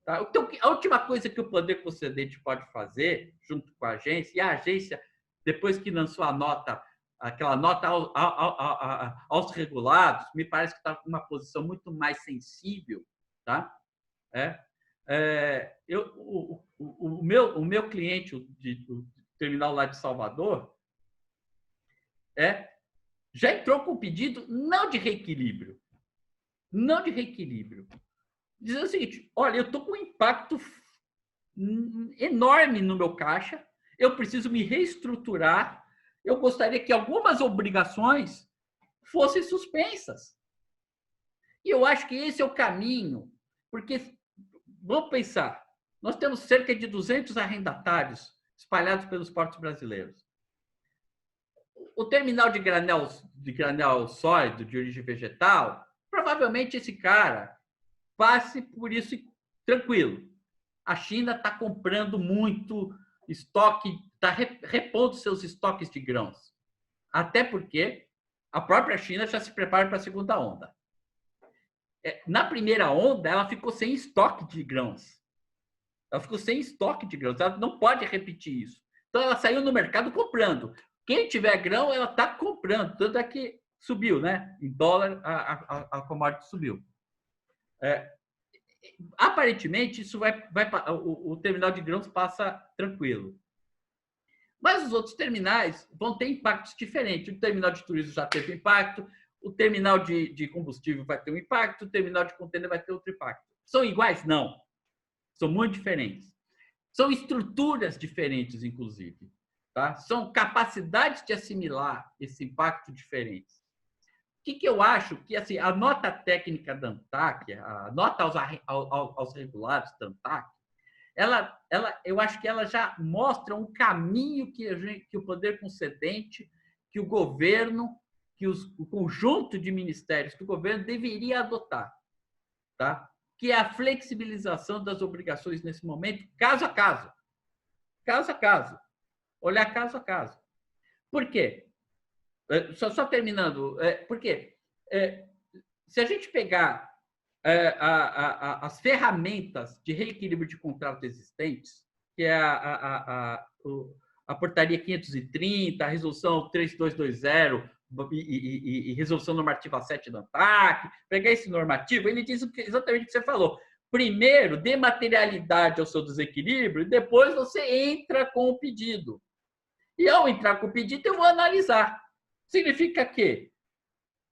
Tá? Então, a última coisa que o poder concedente pode fazer, junto com a agência, e a agência, depois que lançou aquela nota aos regulados, me parece que está com uma posição muito mais sensível. Tá? O meu cliente, o terminal lá de Salvador, já entrou com pedido não de reequilíbrio. Não de reequilíbrio. Dizendo o seguinte: olha, eu estou com um impacto enorme no meu caixa, eu preciso me reestruturar, eu gostaria que algumas obrigações fossem suspensas. E eu acho que esse é o caminho, porque, vamos pensar, nós temos cerca de 200 arrendatários espalhados pelos portos brasileiros. O terminal de granel sólido, de origem vegetal, provavelmente esse cara passe por isso tranquilo. A China está comprando muito estoque, está repondo seus estoques de grãos. Até porque a própria China já se prepara para a segunda onda. Na primeira onda, ela ficou sem estoque de grãos. Ela não pode repetir isso. Então, ela saiu no mercado comprando. Quem tiver grão, ela está comprando. Tanto é que subiu, né? Em dólar, a commodity subiu. Aparentemente, isso o terminal de grãos passa tranquilo. Mas os outros terminais vão ter impactos diferentes. O terminal de turismo já teve impacto, o terminal de combustível vai ter um impacto, o terminal de contêiner vai ter outro impacto. São iguais? Não. são muito diferentes. São estruturas diferentes, inclusive. Tá? São capacidades de assimilar esse impacto diferentes. O que eu acho? Que assim, a nota técnica da ANTAC, a nota aos regulados da ANTAC, eu acho que ela já mostra um caminho que o poder concedente, que o governo, o conjunto de ministérios que o governo deveria adotar, tá? Que é a flexibilização das obrigações nesse momento, caso a caso. Caso a caso. Olhar caso a caso. Por quê? Só terminando. Por quê? Se a gente pegar as ferramentas de reequilíbrio de contratos existentes, que é a portaria 530, a resolução 3220 e resolução normativa 7 da ANTAC, pegar esse normativo, ele diz exatamente o que você falou. Primeiro, dê materialidade ao seu desequilíbrio e depois você entra com o pedido. E ao entrar com o pedido, eu vou analisar. Significa que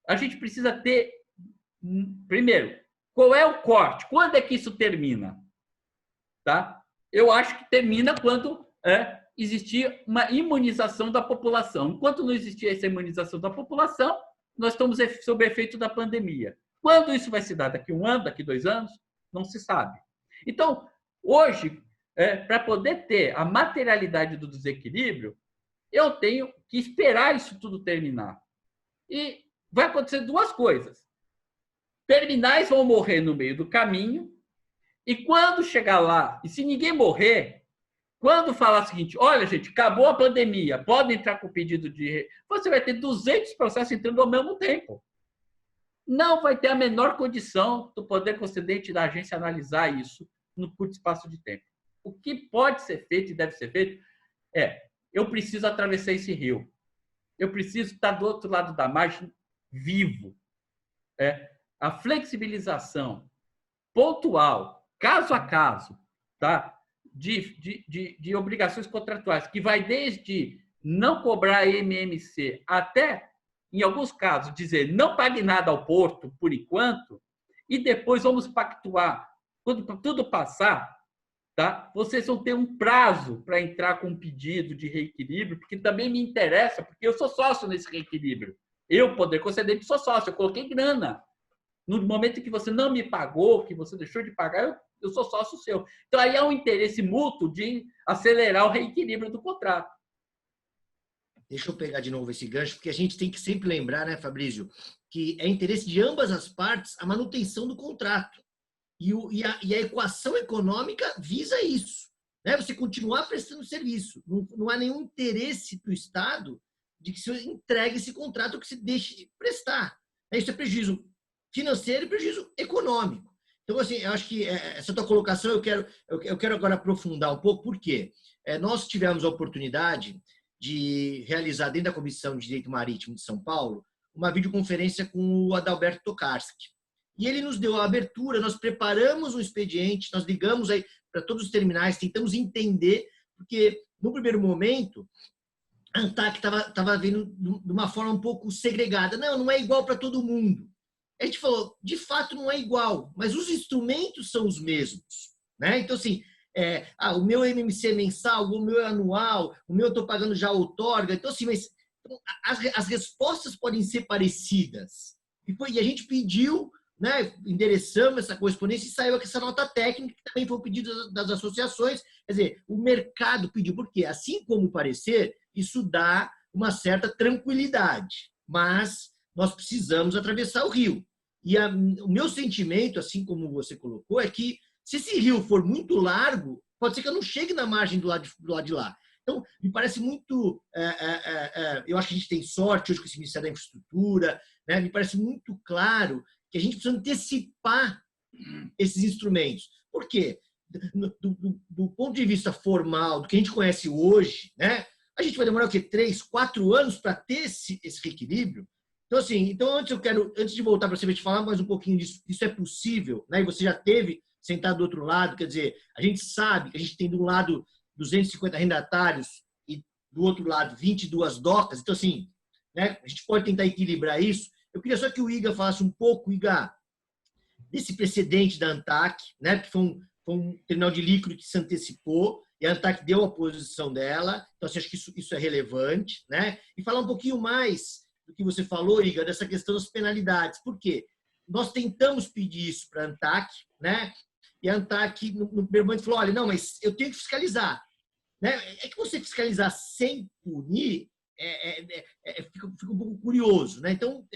a gente precisa ter, primeiro, qual é o corte? Quando é que isso termina? Tá? Eu acho que termina quando existir uma imunização da população. Enquanto não existir essa imunização da população, nós estamos sob efeito da pandemia. Quando isso vai se dar? Daqui 1 ano, daqui 2 anos? Não se sabe. Então, hoje, para poder ter a materialidade do desequilíbrio, eu tenho que esperar isso tudo terminar. E vai acontecer 2 coisas. Terminais vão morrer no meio do caminho, e quando chegar lá, e se ninguém morrer, quando falar o seguinte, olha, gente, acabou a pandemia, pode entrar com o pedido de... Você vai ter 200 processos entrando ao mesmo tempo. Não vai ter a menor condição do poder concedente da agência analisar isso no curto espaço de tempo. O que pode ser feito e deve ser feito eu preciso atravessar esse rio. Eu preciso estar do outro lado da margem vivo. A flexibilização pontual, caso a caso, tá? de obrigações contratuais, que vai desde não cobrar MMC até, em alguns casos, dizer não pague nada ao porto, por enquanto, e depois vamos pactuar. Quando tudo passar, tá? Vocês vão ter um prazo para entrar com um pedido de reequilíbrio, porque também me interessa, porque eu sou sócio nesse reequilíbrio. Eu, poder concedente, sou sócio, eu coloquei grana. No momento em que você não me pagou, que você deixou de pagar, eu sou sócio seu. Então, aí há um interesse mútuo de acelerar o reequilíbrio do contrato. Deixa eu pegar de novo esse gancho, porque a gente tem que sempre lembrar, né, Fabrício, que é interesse de ambas as partes a manutenção do contrato. E a equação econômica visa isso, né? Você continuar prestando serviço. Não há nenhum interesse do Estado de que se entregue esse contrato ou que se deixe de prestar. Isso é prejuízo financeiro e prejuízo econômico. Então, assim, eu acho que essa tua colocação eu quero agora aprofundar um pouco, porque nós tivemos a oportunidade de realizar dentro da Comissão de Direito Marítimo de São Paulo uma videoconferência com o Adalberto Tokarski. E ele nos deu a abertura, nós preparamos um expediente, nós ligamos aí para todos os terminais, tentamos entender, porque no primeiro momento a ANTAC estava vindo de uma forma um pouco segregada. Não é igual para todo mundo. A gente falou, de fato não é igual, mas os instrumentos são os mesmos, né? Então, assim, o meu MMC é mensal, o meu é anual, o meu eu estou pagando já outorga. Então, assim, mas as respostas podem ser parecidas. E a gente pediu, né, endereçamos essa correspondência e saiu com essa nota técnica, que também foi um pedido das associações. Quer dizer, o mercado pediu, porque assim como o parecer, isso dá uma certa tranquilidade, mas nós precisamos atravessar o rio. E o meu sentimento, assim como você colocou, é que se esse rio for muito largo, pode ser que eu não chegue na margem do lado de lá. Então, me parece muito... eu acho que a gente tem sorte hoje com esse Ministério da Infraestrutura, né? Me parece muito claro que a gente precisa antecipar esses instrumentos. Por quê? Do ponto de vista formal, do que a gente conhece hoje, né? A gente vai demorar o quê? 3, 4 anos para ter esse reequilíbrio? Então, assim, antes de voltar para você, te falar mais um pouquinho disso, isso é possível, né? E você já teve sentado do outro lado, quer dizer, a gente sabe que a gente tem de um lado 250 arrendatários e do outro lado 22 docas, então, assim, né? A gente pode tentar equilibrar isso. Eu queria só que o Iga falasse um pouco, Iga, desse precedente da ANTAC, né? Que foi foi um terminal de líquido que se antecipou e a ANTAQ deu a posição dela. Então, assim, acho que isso é relevante, né? E falar um pouquinho mais do que você falou, Igor, dessa questão das penalidades. Por quê? Nós tentamos pedir isso para a ANTAQ, né? E a ANTAQ, no primeiro momento, falou, olha, não, mas eu tenho que fiscalizar. Né? É que você fiscalizar sem punir fica um pouco curioso. Né? Então,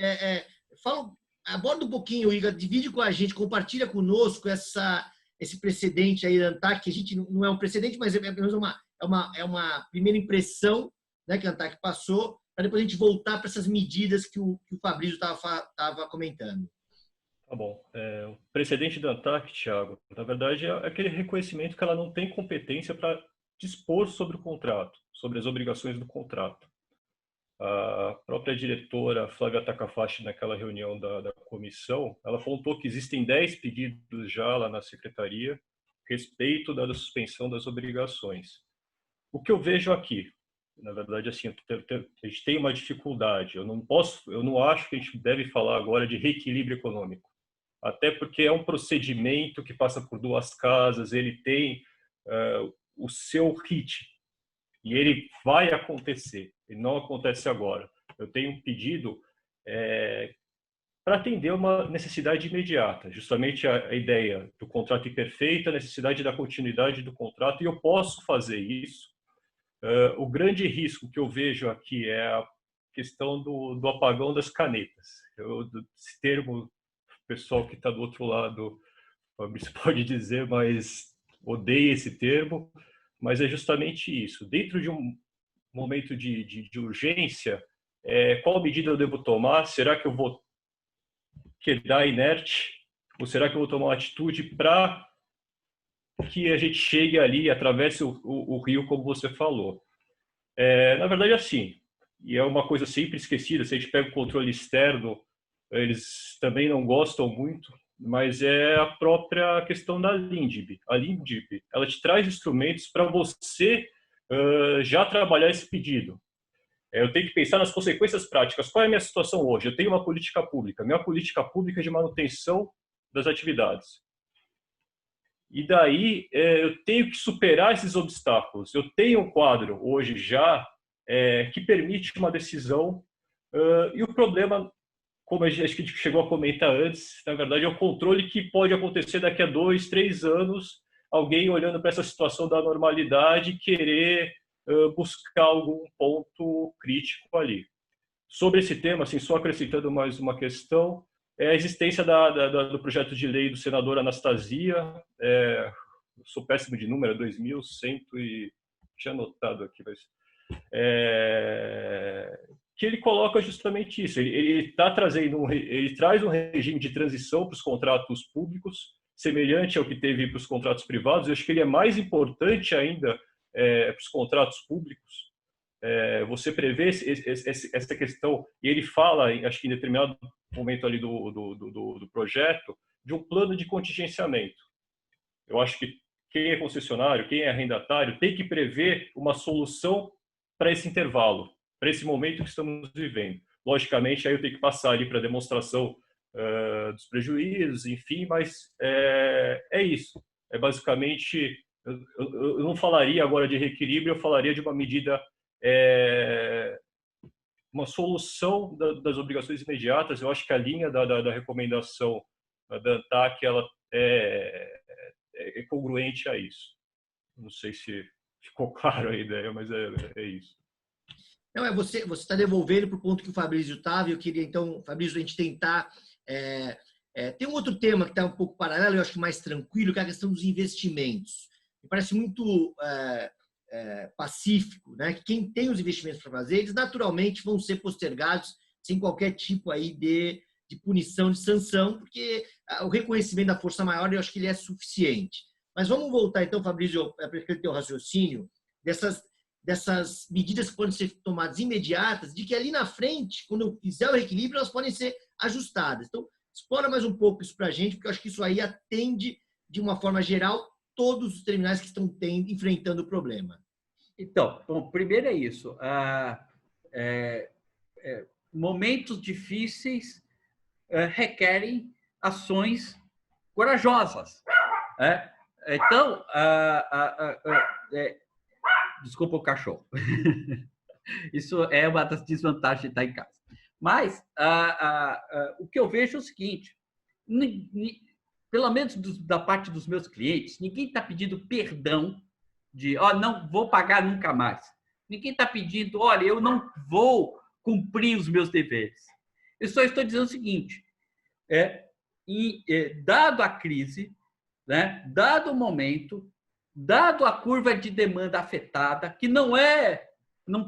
aborda um pouquinho, Igor, divide com a gente, compartilha conosco esse precedente aí da ANTAQ, que a gente não é um precedente, mas é uma primeira impressão, né, que a ANTAQ passou, para depois a gente voltar para essas medidas que o Fabrício estava comentando. Tá bom. O precedente da ANTAQ, Thiago, na verdade, é aquele reconhecimento que ela não tem competência para dispor sobre o contrato, sobre as obrigações do contrato. A própria diretora Flávia Takahashi, naquela reunião da comissão, ela apontou que existem 10 pedidos já lá na secretaria a respeito da suspensão das obrigações. O que eu vejo aqui, na verdade, assim, a gente tem uma dificuldade. Eu não acho que a gente deve falar agora de reequilíbrio econômico, até porque é um procedimento que passa por duas casas, ele tem o seu ritmo. E ele vai acontecer, ele não acontece agora. Eu tenho um pedido para atender uma necessidade imediata, justamente a ideia do contrato imperfeito, a necessidade da continuidade do contrato, e eu posso fazer isso. O grande risco que eu vejo aqui é a questão do apagão das canetas. Esse termo, o pessoal que está do outro lado, Fabrício pode dizer, mas odeia esse termo. Mas é justamente isso. Dentro de um momento de urgência, qual medida eu devo tomar? Será que eu vou quedar inerte? Ou será que eu vou tomar uma atitude para que a gente chegue ali e atravesse o rio, como você falou? Na verdade, assim, e é uma coisa sempre esquecida, se a gente pega o controle externo, eles também não gostam muito, mas é a própria questão da LINDB. A LINDB, ela te traz instrumentos para você já trabalhar esse pedido. Eu tenho que pensar nas consequências práticas. Qual é a minha situação hoje? Eu tenho uma política pública. Minha política pública é de manutenção das atividades. E daí eu tenho que superar esses obstáculos. Eu tenho um quadro hoje já que permite uma decisão e o problema, como acho que a gente chegou a comentar antes, na verdade é o controle que pode acontecer daqui a 2, 3 anos, alguém olhando para essa situação da normalidade querer buscar algum ponto crítico ali. Sobre esse tema, assim, só acrescentando mais uma questão, a existência do projeto de lei do senador Anastasia, eu sou péssimo de número, 2100 e tinha anotado aqui, mas que ele coloca justamente isso. Ele traz um regime de transição para os contratos públicos, semelhante ao que teve para os contratos privados. Eu acho que ele é mais importante ainda para os contratos públicos. Você prevê essa questão, e ele fala, acho que em determinado momento ali do projeto, de um plano de contingenciamento. Eu acho que quem é concessionário, quem é arrendatário, tem que prever uma solução para esse intervalo, para esse momento que estamos vivendo. Logicamente, aí eu tenho que passar ali para a demonstração dos prejuízos, enfim, mas é isso. É basicamente, eu não falaria agora de reequilíbrio, eu falaria de uma medida, uma solução das obrigações imediatas. Eu acho que a linha da recomendação da ANTAQ, ela é congruente a isso. Não sei se ficou claro a ideia, mas é isso. Não, você está devolvendo para o ponto que o Fabrício estava, e eu queria, então, Fabrício, a gente tentar... tem um outro tema que está um pouco paralelo, eu acho que mais tranquilo, que é a questão dos investimentos. Me parece muito pacífico, né? Que quem tem os investimentos para fazer, eles naturalmente vão ser postergados sem qualquer tipo aí de punição, de sanção, porque o reconhecimento da força maior, eu acho que ele é suficiente. Mas vamos voltar, então, Fabrício, para aquele teu raciocínio, dessas medidas que podem ser tomadas imediatas, de que ali na frente, quando eu fizer o reequilíbrio, elas podem ser ajustadas. Então, explora mais um pouco isso para a gente, porque eu acho que isso aí atende, de uma forma geral, todos os terminais que estão enfrentando o problema. Então, bom, primeiro é isso. Momentos difíceis requerem ações corajosas. Então, desculpa o cachorro. Isso é uma das desvantagens de estar em casa. Mas o que eu vejo é o seguinte, pelo menos da parte dos meus clientes, ninguém está pedindo perdão de, não vou pagar nunca mais. Ninguém está pedindo, olha, eu não vou cumprir os meus deveres. Eu só estou dizendo o seguinte, dado a crise, né, dado o momento, dado a curva de demanda afetada, que não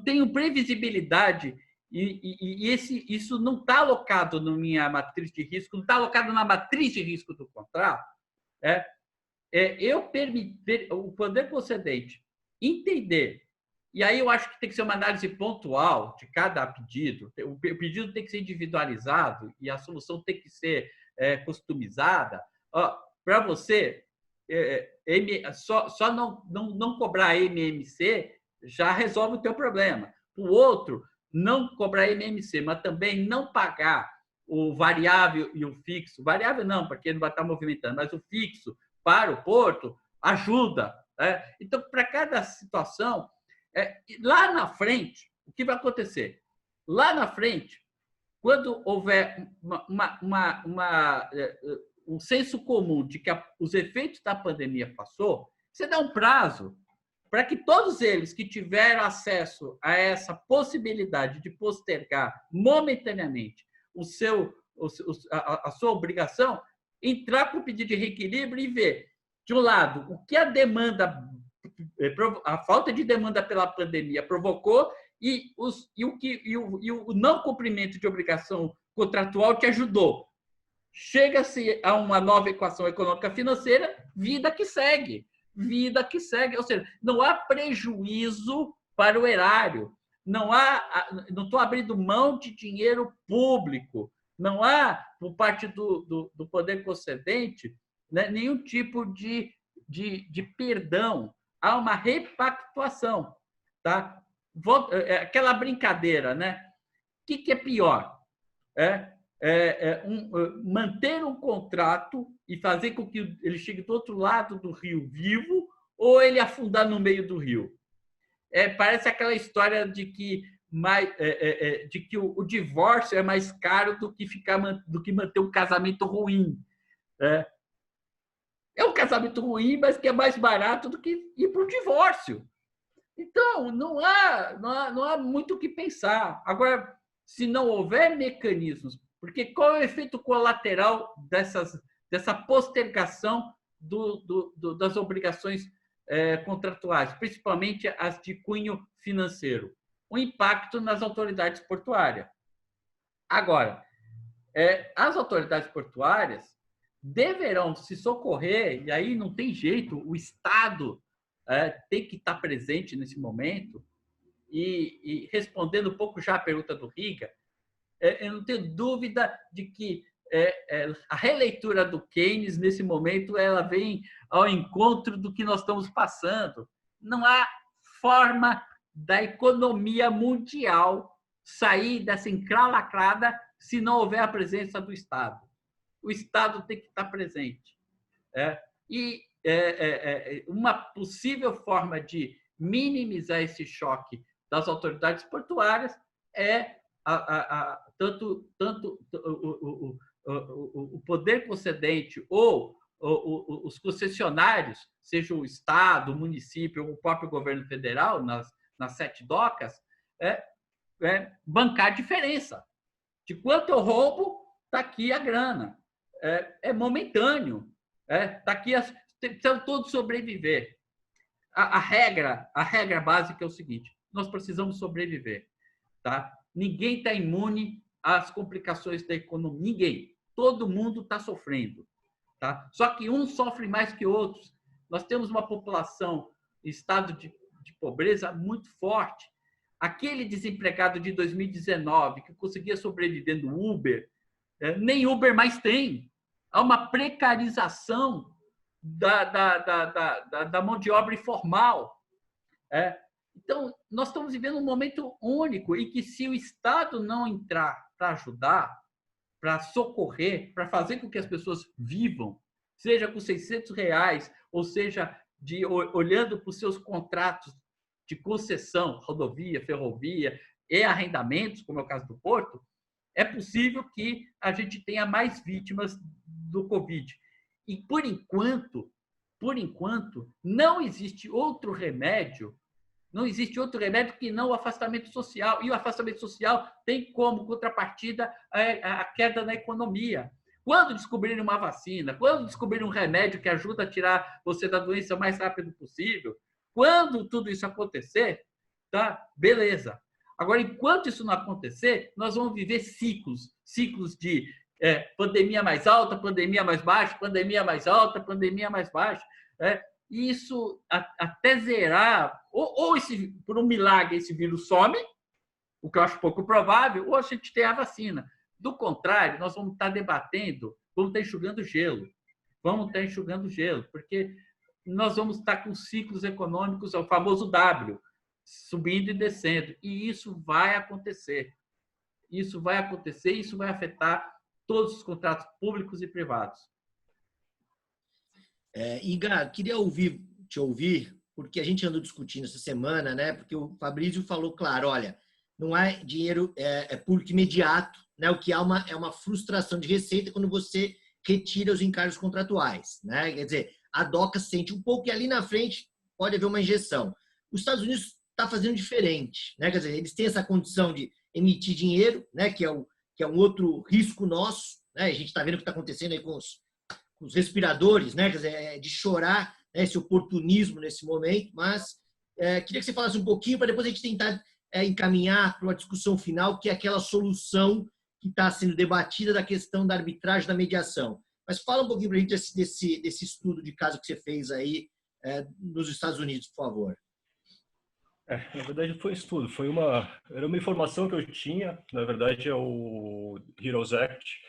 tem previsibilidade, isso não está alocado na minha matriz de risco, não está alocado na matriz de risco do contrato, eu permitir o poder concedente entender, e aí eu acho que tem que ser uma análise pontual de cada pedido, o pedido tem que ser individualizado e a solução tem que ser customizada. Para você, só não cobrar MMC já resolve o teu problema. Para o outro, não cobrar MMC, mas também não pagar o variável e o fixo. Variável não, porque não vai estar movimentando, mas o fixo para o porto ajuda. Então, para cada situação, lá na frente, o que vai acontecer? Lá na frente, quando houver um senso comum de que os efeitos da pandemia passou, você dá um prazo para que todos eles que tiveram acesso a essa possibilidade de postergar momentaneamente a sua obrigação, entrar com o pedido de reequilíbrio e ver, de um lado, o que a falta de demanda pela pandemia provocou e o não cumprimento de obrigação contratual te ajudou. Chega-se a uma nova equação econômica financeira, vida que segue, ou seja, não há prejuízo para o erário, não estou abrindo mão de dinheiro público, não há, por parte do poder concedente, né, nenhum tipo de perdão, há uma repactuação. Tá? Aquela brincadeira, né? O que é pior? Manter um contrato e fazer com que ele chegue do outro lado do rio vivo ou ele afundar no meio do rio? Parece aquela história de que o divórcio é mais caro do que manter um casamento ruim. É um casamento ruim, mas que é mais barato do que ir para o divórcio. Então, não há muito o que pensar. Agora, se não houver mecanismos, porque qual é o efeito colateral dessa postergação das obrigações contratuais, principalmente as de cunho financeiro? O impacto nas autoridades portuárias. Agora, as autoridades portuárias deverão se socorrer, e aí não tem jeito, o Estado tem que estar presente nesse momento, e respondendo um pouco já a pergunta do Riga, eu não tenho dúvida de que a releitura do Keynes, nesse momento, ela vem ao encontro do que nós estamos passando. Não há forma da economia mundial sair dessa encralacrada se não houver a presença do Estado. O Estado tem que estar presente. Uma possível forma de minimizar esse choque das autoridades portuárias tanto o poder concedente ou os concessionários, seja o Estado, o município ou o próprio governo federal, nas 7 docas, bancar a diferença. De quanto eu roubo, está aqui a grana. É momentâneo. Está aqui, precisam todos sobreviver. A regra básica é o seguinte: nós precisamos sobreviver. Tá? Ninguém está imune às complicações da economia. Ninguém. Todo mundo está sofrendo. Tá? Só que uns sofrem mais que outros. Nós temos uma população em estado de pobreza muito forte. Aquele desempregado de 2019 que conseguia sobreviver no Uber, nem Uber mais tem. Há uma precarização da mão de obra informal. Então, nós estamos vivendo um momento único em que, se o Estado não entrar para ajudar, para socorrer, para fazer com que as pessoas vivam, seja com R$ 600, ou seja, olhando para os seus contratos de concessão, rodovia, ferrovia e arrendamentos, como é o caso do Porto, é possível que a gente tenha mais vítimas do Covid. E, por enquanto, não existe outro remédio que não o afastamento social. E o afastamento social tem como contrapartida a queda na economia. Quando descobrirem uma vacina, quando descobrirem um remédio que ajuda a tirar você da doença o mais rápido possível, quando tudo isso acontecer, tá? Beleza. Agora, enquanto isso não acontecer, nós vamos viver ciclos de pandemia mais alta, pandemia mais baixa, pandemia mais alta, pandemia mais baixa. E isso até zerar, ou por um milagre esse vírus some, o que eu acho pouco provável, ou a gente tem a vacina. Do contrário, nós vamos estar debatendo, vamos estar enxugando gelo, porque nós vamos estar com ciclos econômicos, o famoso W, subindo e descendo, e isso vai acontecer. Isso vai afetar todos os contratos públicos e privados. Iga, queria te ouvir, porque a gente andou discutindo essa semana, né? Porque o Fabrício falou, claro, olha, não há dinheiro público imediato, né? O que há é uma frustração de receita quando você retira os encargos contratuais, né? Quer dizer, a DOCA sente um pouco e ali na frente pode haver uma injeção. Os Estados Unidos está fazendo diferente, né? Quer dizer, eles têm essa condição de emitir dinheiro, né? Que é um outro risco nosso, né? A gente está vendo o que está acontecendo aí com os respiradores, né? Quer dizer, de chorar, né? Esse oportunismo nesse momento, mas queria que você falasse um pouquinho para depois a gente tentar encaminhar para uma discussão final, que é aquela solução que está sendo debatida da questão da arbitragem, da mediação. Mas fala um pouquinho para a gente desse estudo de caso que você fez aí nos Estados Unidos, por favor. Na verdade, foi um estudo, era uma informação que eu tinha, na verdade é o HEROES Act,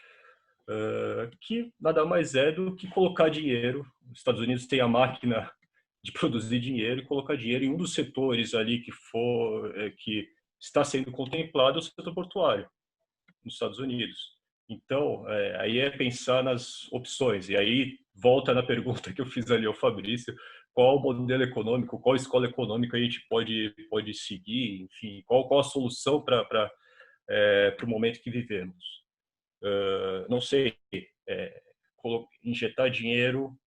que nada mais é do que colocar dinheiro. Os Estados Unidos têm a máquina de produzir dinheiro e colocar dinheiro em um dos setores ali que está sendo contemplado, é o setor portuário nos Estados Unidos. Então, aí é pensar nas opções. E aí volta na pergunta que eu fiz ali ao Fabrício, qual o modelo econômico, qual escola econômica a gente pode seguir, enfim, qual a solução para o momento que vivemos. Não sei, injetar dinheiro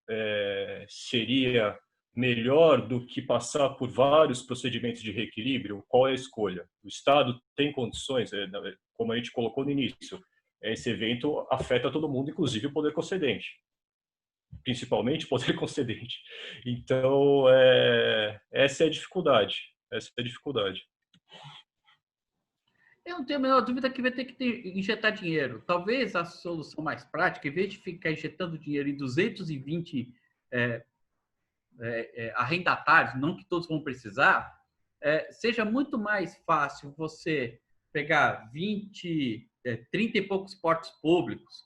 seria melhor do que passar por vários procedimentos de reequilíbrio? Qual é a escolha? O Estado tem condições, como a gente colocou no início, esse evento afeta todo mundo, inclusive o poder concedente, principalmente o poder concedente. Então, essa é a dificuldade. Eu não tenho a menor dúvida que vai ter que injetar dinheiro. Talvez a solução mais prática, em vez de ficar injetando dinheiro em 220 arrendatários, não que todos vão precisar, seja muito mais fácil você pegar 20, 30 e poucos portos públicos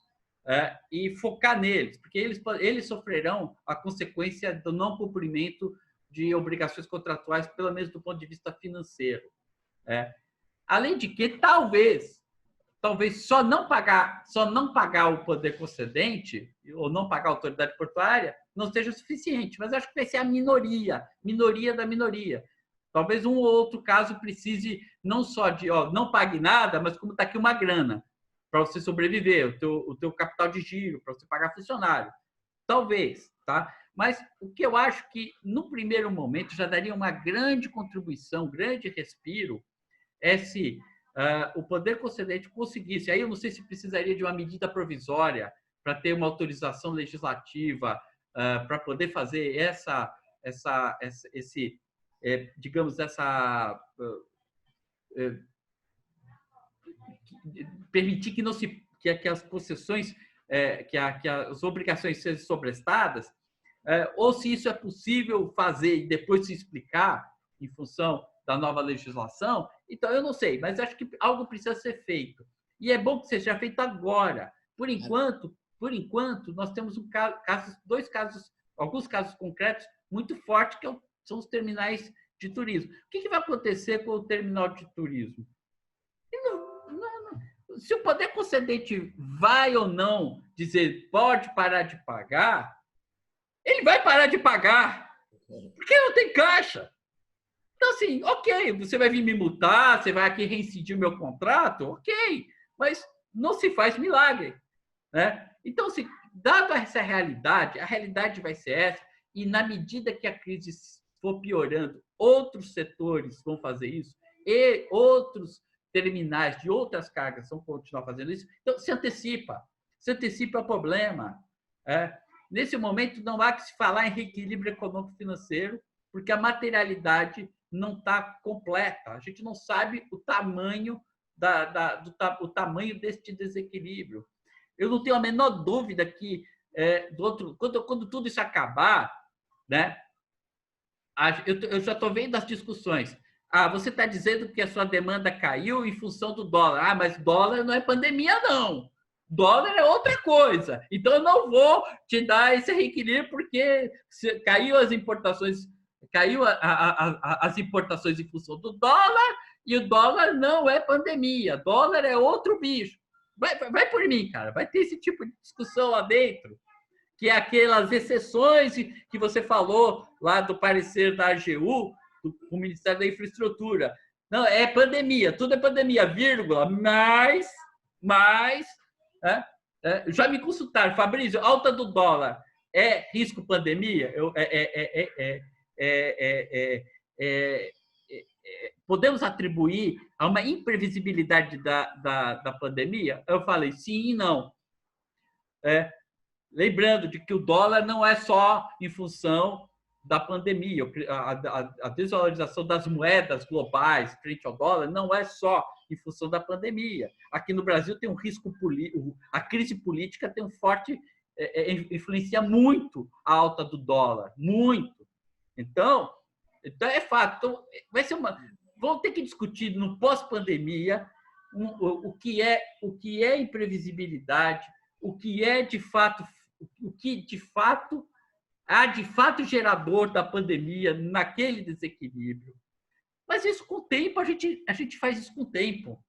e focar neles, porque eles sofrerão a consequência do não cumprimento de obrigações contratuais, pelo menos do ponto de vista financeiro. Além de que, talvez só não pagar o poder concedente ou não pagar a autoridade portuária não seja suficiente, mas acho que vai ser a minoria da minoria. Talvez um ou outro caso precise não só de não pague nada, mas como está aqui uma grana para você sobreviver, o teu capital de giro, para você pagar funcionário. Talvez, tá? Mas o que eu acho que, no primeiro momento, já daria uma grande contribuição, um grande respiro, é se o poder concedente conseguisse. Aí eu não sei se precisaria de uma medida provisória para ter uma autorização legislativa para poder fazer permitir que as concessões, que as obrigações sejam sobrestadas, ou se isso é possível fazer e depois se explicar em função da nova legislação. Então, eu não sei, mas acho que algo precisa ser feito. E é bom que seja feito agora. Por enquanto, nós temos alguns casos concretos muito fortes, que são os terminais de turismo. O que vai acontecer com o terminal de turismo? Se o poder concedente vai ou não dizer pode parar de pagar, ele vai parar de pagar, porque não tem caixa. Então, assim, ok, você vai vir me multar, você vai aqui reincidir o meu contrato, ok, mas não se faz milagre, né? Então, assim, dado essa realidade, a realidade vai ser essa, e na medida que a crise for piorando, outros setores vão fazer isso, e outros terminais de outras cargas vão continuar fazendo isso. Então, se antecipa ao problema. Nesse momento, não há que se falar em reequilíbrio econômico-financeiro, porque a materialidade não está completa. A gente não sabe o tamanho, o tamanho deste desequilíbrio. Eu não tenho a menor dúvida que, quando tudo isso acabar, né, eu já estou vendo as discussões. Você está dizendo que a sua demanda caiu em função do dólar. Mas dólar não é pandemia, não. Dólar é outra coisa. Então, eu não vou te dar esse reequilíbrio, porque caiu as importações em função do dólar, e o dólar não é pandemia. Dólar é outro bicho. Vai por mim, cara. Vai ter esse tipo de discussão lá dentro, que é aquelas exceções que você falou lá do parecer da AGU, do Ministério da Infraestrutura. Não, é pandemia, tudo é pandemia, vírgula, mas já me consultaram, Fabrício, alta do dólar é risco pandemia? Podemos atribuir a uma imprevisibilidade da pandemia? Eu falei sim e não. Lembrando de que o dólar não é só em função da pandemia. A desvalorização das moedas globais frente ao dólar não é só em função da pandemia. Aqui no Brasil tem um risco político, a crise política tem um forte, influencia muito a alta do dólar, muito. Então é fato. Então, vai ser vamos ter que discutir no pós-pandemia o que é imprevisibilidade, o que é de fato gerador da pandemia naquele desequilíbrio. Mas isso com o tempo, a gente faz isso com o tempo.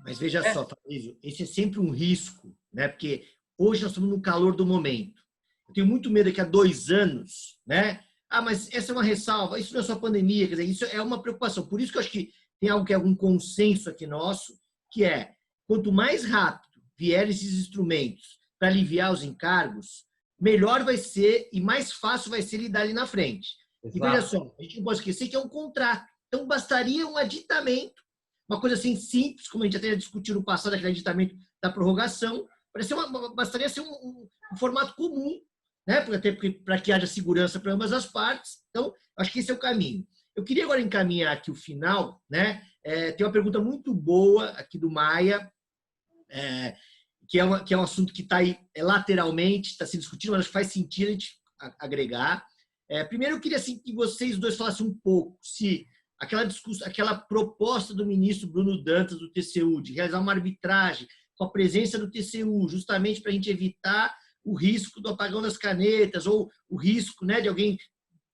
Mas veja só, Fabrício, esse é sempre um risco, né? Porque hoje nós estamos no calor do momento. Eu tenho muito medo que há 2 anos, né? Mas essa é uma ressalva, isso não é só pandemia, quer dizer, isso é uma preocupação. Por isso que eu acho que tem algo que é um consenso aqui nosso, que é, quanto mais rápido vierem esses instrumentos para aliviar os encargos, melhor vai ser e mais fácil vai ser lidar ali na frente. Exato. E veja só, a gente não pode esquecer que é um contrato. Então, bastaria um aditamento, uma coisa assim simples, como a gente até discutiu no passado, aquele aditamento da prorrogação, bastaria ser um formato comum, né? Até para que haja segurança para ambas as partes. Então, acho que esse é o caminho. Eu queria agora encaminhar aqui o final, né? Tem uma pergunta muito boa aqui do Maia, que é um assunto que está aí lateralmente, está sendo discutido, mas acho que faz sentido a gente agregar. Primeiro, eu queria assim, que vocês dois falassem um pouco se aquela proposta do ministro Bruno Dantas, do TCU, de realizar uma arbitragem com a presença do TCU, justamente para a gente evitar o risco do apagão das canetas ou o risco, né, de alguém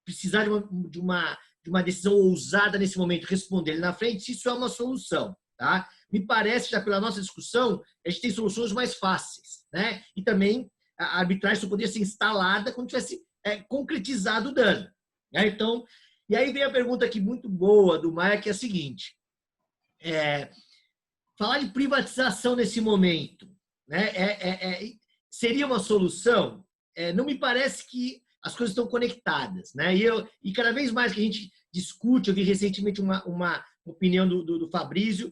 precisar de uma decisão ousada nesse momento, responder ele na frente, se isso é uma solução. Tá? Me parece, já pela nossa discussão, a gente tem soluções mais fáceis, né? E também a arbitragem só poderia ser instalada quando tivesse concretizado o dano. Né? Então, e aí vem a pergunta aqui muito boa do Maia, que é a seguinte: falar de privatização nesse momento, né? Seria uma solução? Não me parece que as coisas estão conectadas, né? E cada vez mais que a gente discute, eu vi recentemente uma opinião do Fabrício,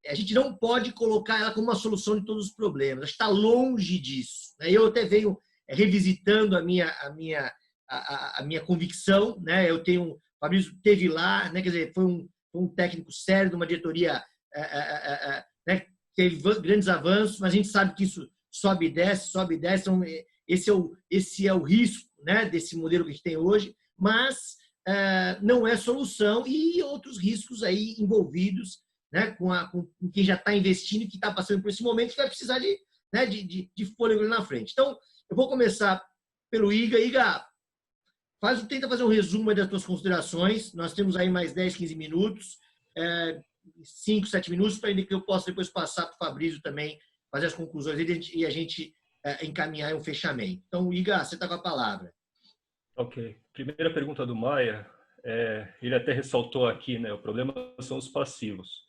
a gente não pode colocar ela como uma solução de todos os problemas. Está longe disso. Né? Eu até venho revisitando a minha convicção. Né? O Fabrício esteve lá, né? Quer dizer, foi um técnico sério de uma diretoria, né? Teve grandes avanços, mas a gente sabe que isso sobe e desce, sobe e desce. Então, esse é o risco, né? Desse modelo que a gente tem hoje, mas não é solução, e outros riscos aí envolvidos, né, com quem já está investindo e que está passando por esse momento, que vai precisar de fôlego na frente. Então, eu vou começar pelo Iga. Iga, tenta fazer um resumo das tuas considerações. Nós temos aí mais 10, 15 minutos, 5, 7 minutos, para que eu possa depois passar para o Fabrício também, fazer as conclusões dele e a gente encaminhar um fechamento. Então, Iga, você está com a palavra. Ok. Primeira pergunta do Maia, ele até ressaltou aqui, né, o problema são os passivos.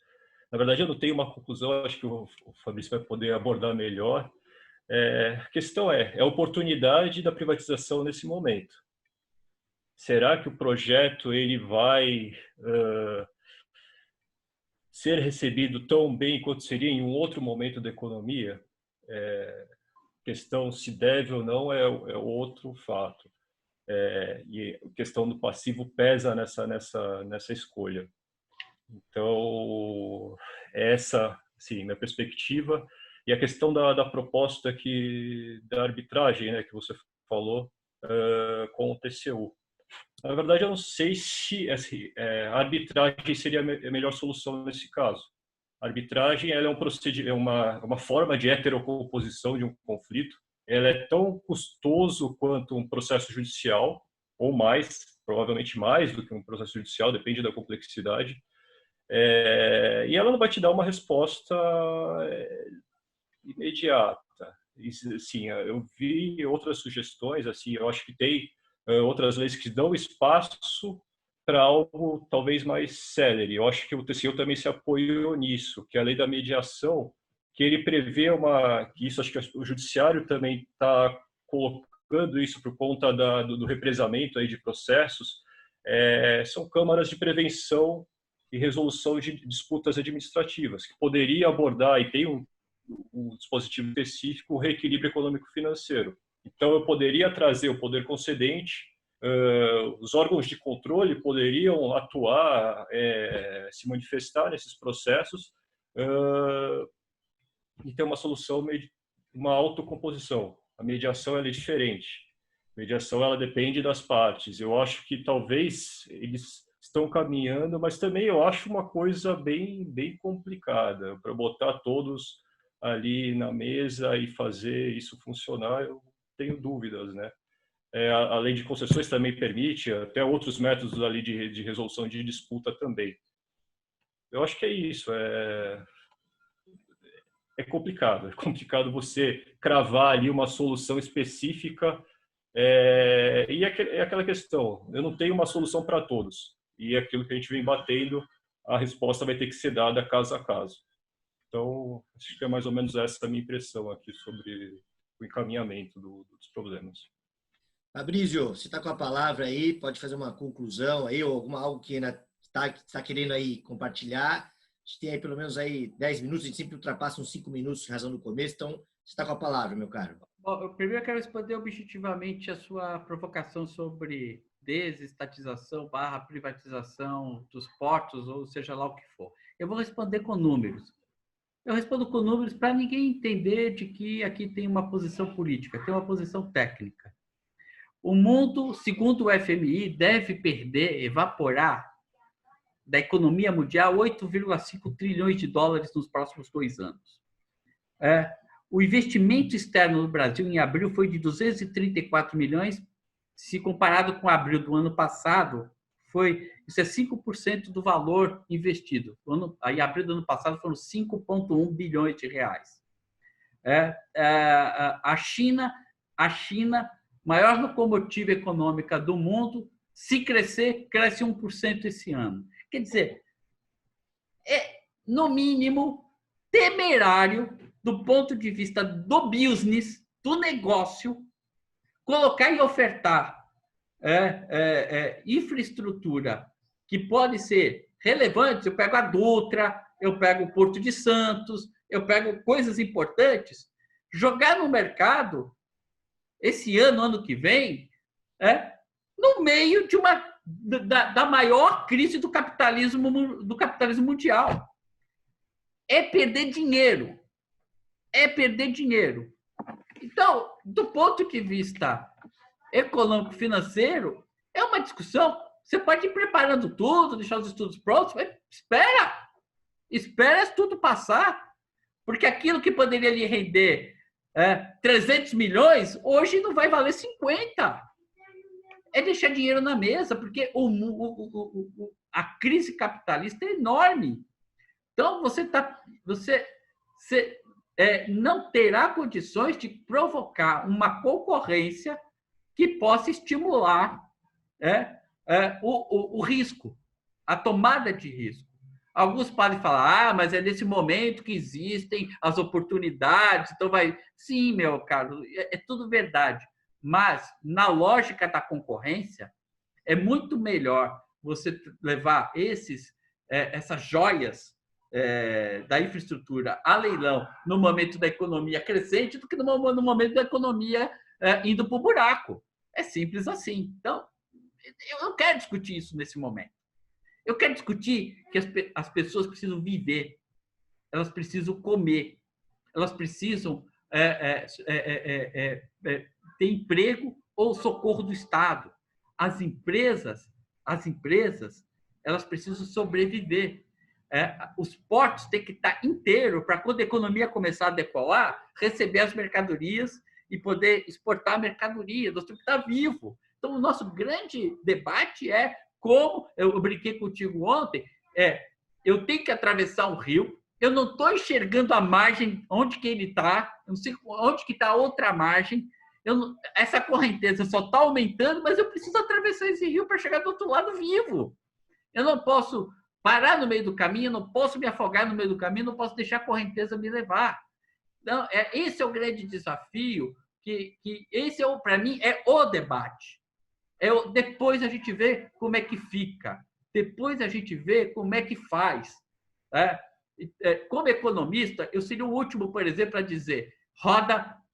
Na verdade, eu não tenho uma conclusão, acho que o Fabrício vai poder abordar melhor. A questão é a oportunidade da privatização nesse momento. Será que o projeto ele vai ser recebido tão bem quanto seria em um outro momento da economia? Questão se deve ou não é outro fato. E a questão do passivo pesa nessa escolha. Então, essa, sim, minha perspectiva. E a questão da proposta da arbitragem, né, que você falou, com o TCU. Na verdade, eu não sei se a arbitragem seria a melhor solução nesse caso. A arbitragem ela é uma forma de heterocomposição de um conflito. Ela é tão custoso quanto um processo judicial, ou mais, provavelmente mais do que um processo judicial, depende da complexidade. E ela não vai te dar uma resposta imediata. Sim, eu vi outras sugestões, assim, eu acho que tem outras leis que dão espaço para algo talvez mais célere. Eu acho que o TCU também se apoiou nisso, que é a lei da mediação, que ele prevê que isso acho que o judiciário também está colocando isso por conta do represamento aí de processos, são câmaras de prevenção e resolução de disputas administrativas, que poderia abordar, e tem um dispositivo específico, o reequilíbrio econômico-financeiro. Então, eu poderia trazer o poder concedente, os órgãos de controle poderiam atuar, se manifestar nesses processos e ter uma solução, uma autocomposição. A mediação ela é diferente. A mediação ela depende das partes. Eu acho que talvez eles estão caminhando, mas também eu acho uma coisa bem complicada. Para botar todos ali na mesa e fazer isso funcionar, eu tenho dúvidas, né? A lei de concessões também permite, até outros métodos ali de resolução de disputa também. Eu acho que é isso. É complicado você cravar ali uma solução específica. E é aquela questão, eu não tenho uma solução para todos. E é aquilo que a gente vem batendo, a resposta vai ter que ser dada caso a caso. Então, acho que é mais ou menos essa a minha impressão aqui sobre o encaminhamento dos problemas. Fabrício, você está com a palavra aí, pode fazer uma conclusão aí, ou algo que ainda está querendo aí compartilhar. A gente tem aí pelo menos aí 10 minutos, a gente sempre ultrapassa uns 5 minutos, razão do começo, então você está com a palavra, meu caro. Bom, eu primeiro quero responder objetivamente a sua provocação sobre desestatização / privatização dos portos, ou seja lá o que for. Eu vou responder com números. Eu respondo com números para ninguém entender de que aqui tem uma posição política, tem uma posição técnica. O mundo, segundo o FMI, deve evaporar da economia mundial 8,5 trilhões de dólares nos próximos 2 anos. O investimento externo no Brasil em abril foi de 234 milhões, se comparado com abril do ano passado, isso é 5% do valor investido. Em abril do ano passado foram 5,1 bilhões de reais. A China, maior locomotiva econômica do mundo, se crescer, cresce 1% esse ano. Quer dizer, é, no mínimo, temerário, do ponto de vista do business, do negócio, colocar e ofertar infraestrutura que pode ser relevante. Eu pego a Dutra, eu pego o Porto de Santos, eu pego coisas importantes, jogar no mercado esse ano que vem, no meio de da maior crise do capitalismo mundial. É perder dinheiro. Então, do ponto de vista econômico-financeiro, é uma discussão. Você pode ir preparando tudo, deixar os estudos prontos, mas espera tudo passar, porque aquilo que poderia lhe render 300 milhões, hoje não vai valer 50. É deixar dinheiro na mesa, porque a crise capitalista é enorme. Então, não terá condições de provocar uma concorrência que possa estimular o risco, a tomada de risco. Alguns podem falar, mas é nesse momento que existem as oportunidades, então vai... Sim, meu caro, é tudo verdade, mas na lógica da concorrência, é muito melhor você levar essas joias da infraestrutura a leilão no momento da economia crescente do que no momento da economia indo para o buraco. É simples assim. Então, eu não quero discutir isso nesse momento. Eu quero discutir que as pessoas precisam viver, elas precisam comer, elas precisam ter emprego ou socorro do Estado. As empresas, elas precisam sobreviver. Os portos têm que estar inteiros para, quando a economia começar a decolar, receber as mercadorias e poder exportar a mercadoria. Nós temos que estar vivo. Então, o nosso grande debate é como, eu brinquei contigo ontem, eu tenho que atravessar um rio, eu não estou enxergando a margem, onde que ele está, não sei onde que está a outra margem, essa correnteza só está aumentando, mas eu preciso atravessar esse rio para chegar do outro lado vivo. Eu não posso parar no meio do caminho, eu não posso me afogar no meio do caminho, não posso deixar a correnteza me levar. Então, esse é o grande desafio, que esse, para mim, é o debate. Depois a gente vê como é que fica, depois a gente vê como é que faz. Como economista, eu seria o último, por exemplo, a dizer: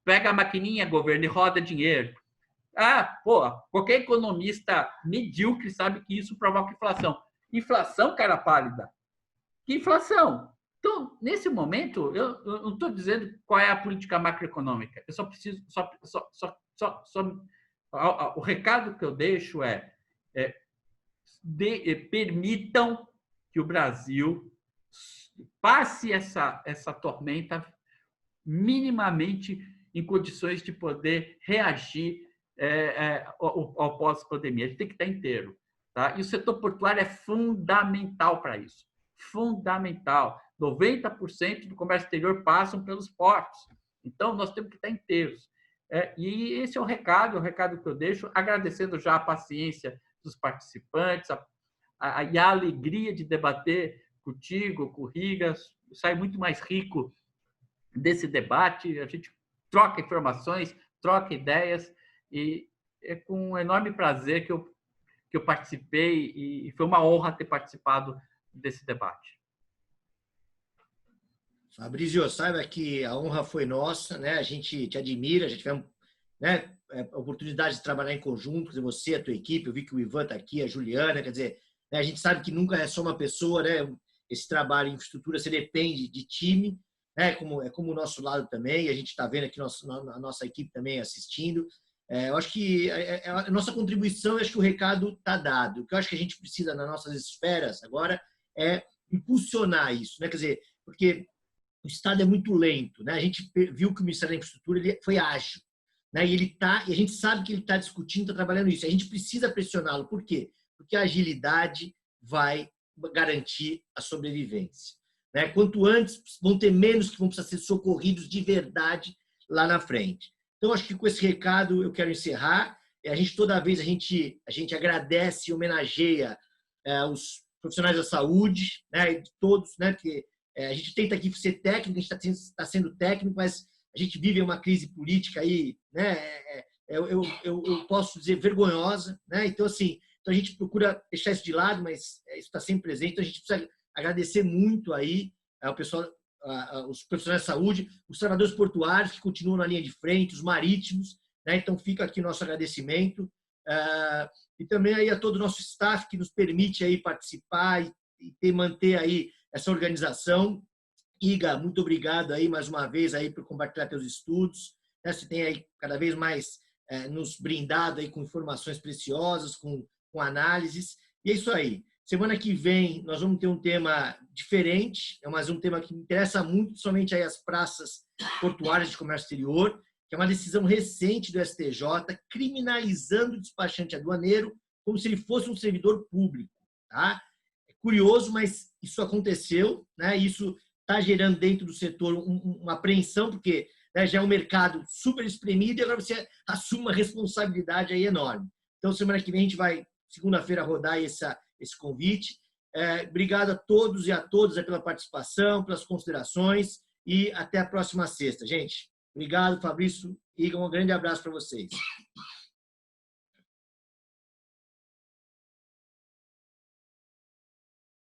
pega a maquininha, governo, e roda dinheiro. Qualquer economista medíocre sabe que isso provoca inflação. Inflação, cara pálida. Que inflação? Então, nesse momento, eu não estou dizendo qual é a política macroeconômica. Eu só preciso... O recado que eu deixo permitam que o Brasil passe essa tormenta minimamente em condições de poder reagir ao pós-pandemia. A gente tem que estar inteiro. Tá? E o setor portuário é fundamental para isso. Fundamental. 90% do comércio exterior passam pelos portos. Então, nós temos que estar inteiros. E esse é o recado que eu deixo, agradecendo já a paciência dos participantes e a alegria de debater contigo, com o Rigas. Sai muito mais rico desse debate, a gente troca informações, troca ideias, e é com um enorme prazer que eu participei, e foi uma honra ter participado desse debate. Fabrício, saiba que a honra foi nossa, né? A gente te admira, já tivemos, né, a oportunidade de trabalhar em conjunto, você, a tua equipe, eu vi que o Ivan está aqui, a Juliana, quer dizer, né, a gente sabe que nunca é só uma pessoa, né? Esse trabalho em infraestrutura, você depende de time, né? Como o nosso lado também, a gente está vendo aqui a nossa equipe também assistindo. Eu acho que a nossa contribuição, acho que o recado está dado. O que eu acho que a gente precisa nas nossas esferas agora é impulsionar isso, né? Quer dizer, porque o Estado é muito lento, né? A gente viu que o Ministério da Infraestrutura ele foi ágil, né? E a gente sabe que ele está discutindo, está trabalhando isso. A gente precisa pressioná-lo. Por quê? Porque a agilidade vai garantir a sobrevivência, né? Quanto antes vão ter menos que vão precisar ser socorridos de verdade lá na frente. Então, acho que com esse recado eu quero encerrar. Toda vez a gente agradece e homenageia os profissionais da saúde, né? De todos, né? Que a gente tenta aqui ser técnico, a gente está sendo técnico, mas a gente vive uma crise política aí, né? Eu posso dizer vergonhosa, né? Então, assim, a gente procura deixar isso de lado, mas isso está sempre presente. Então, a gente precisa agradecer muito aí ao pessoal, os profissionais de saúde, os trabalhadores portuários que continuam na linha de frente, os marítimos, né? Então, fica aqui o nosso agradecimento. E também aí a todo o nosso staff que nos permite aí participar e manter aí essa organização. Iga, muito obrigado aí mais uma vez aí por compartilhar teus estudos. Você tem aí cada vez mais nos brindado aí com informações preciosas, com análises. E é isso aí. Semana que vem nós vamos ter um tema diferente, mas um tema que me interessa muito, somente aí as praças portuárias de comércio exterior, que é uma decisão recente do STJ criminalizando o despachante aduaneiro como se ele fosse um servidor público. Tá? É curioso, mas isso aconteceu, né? Isso está gerando dentro do setor uma apreensão, porque, né, já é um mercado super espremido e agora você assume uma responsabilidade aí enorme. Então, semana que vem a gente vai, segunda-feira, rodar esse convite. Obrigado a todos e a todas pela participação, pelas considerações e até a próxima sexta. Gente, obrigado, Fabrício. Igor, um grande abraço para vocês.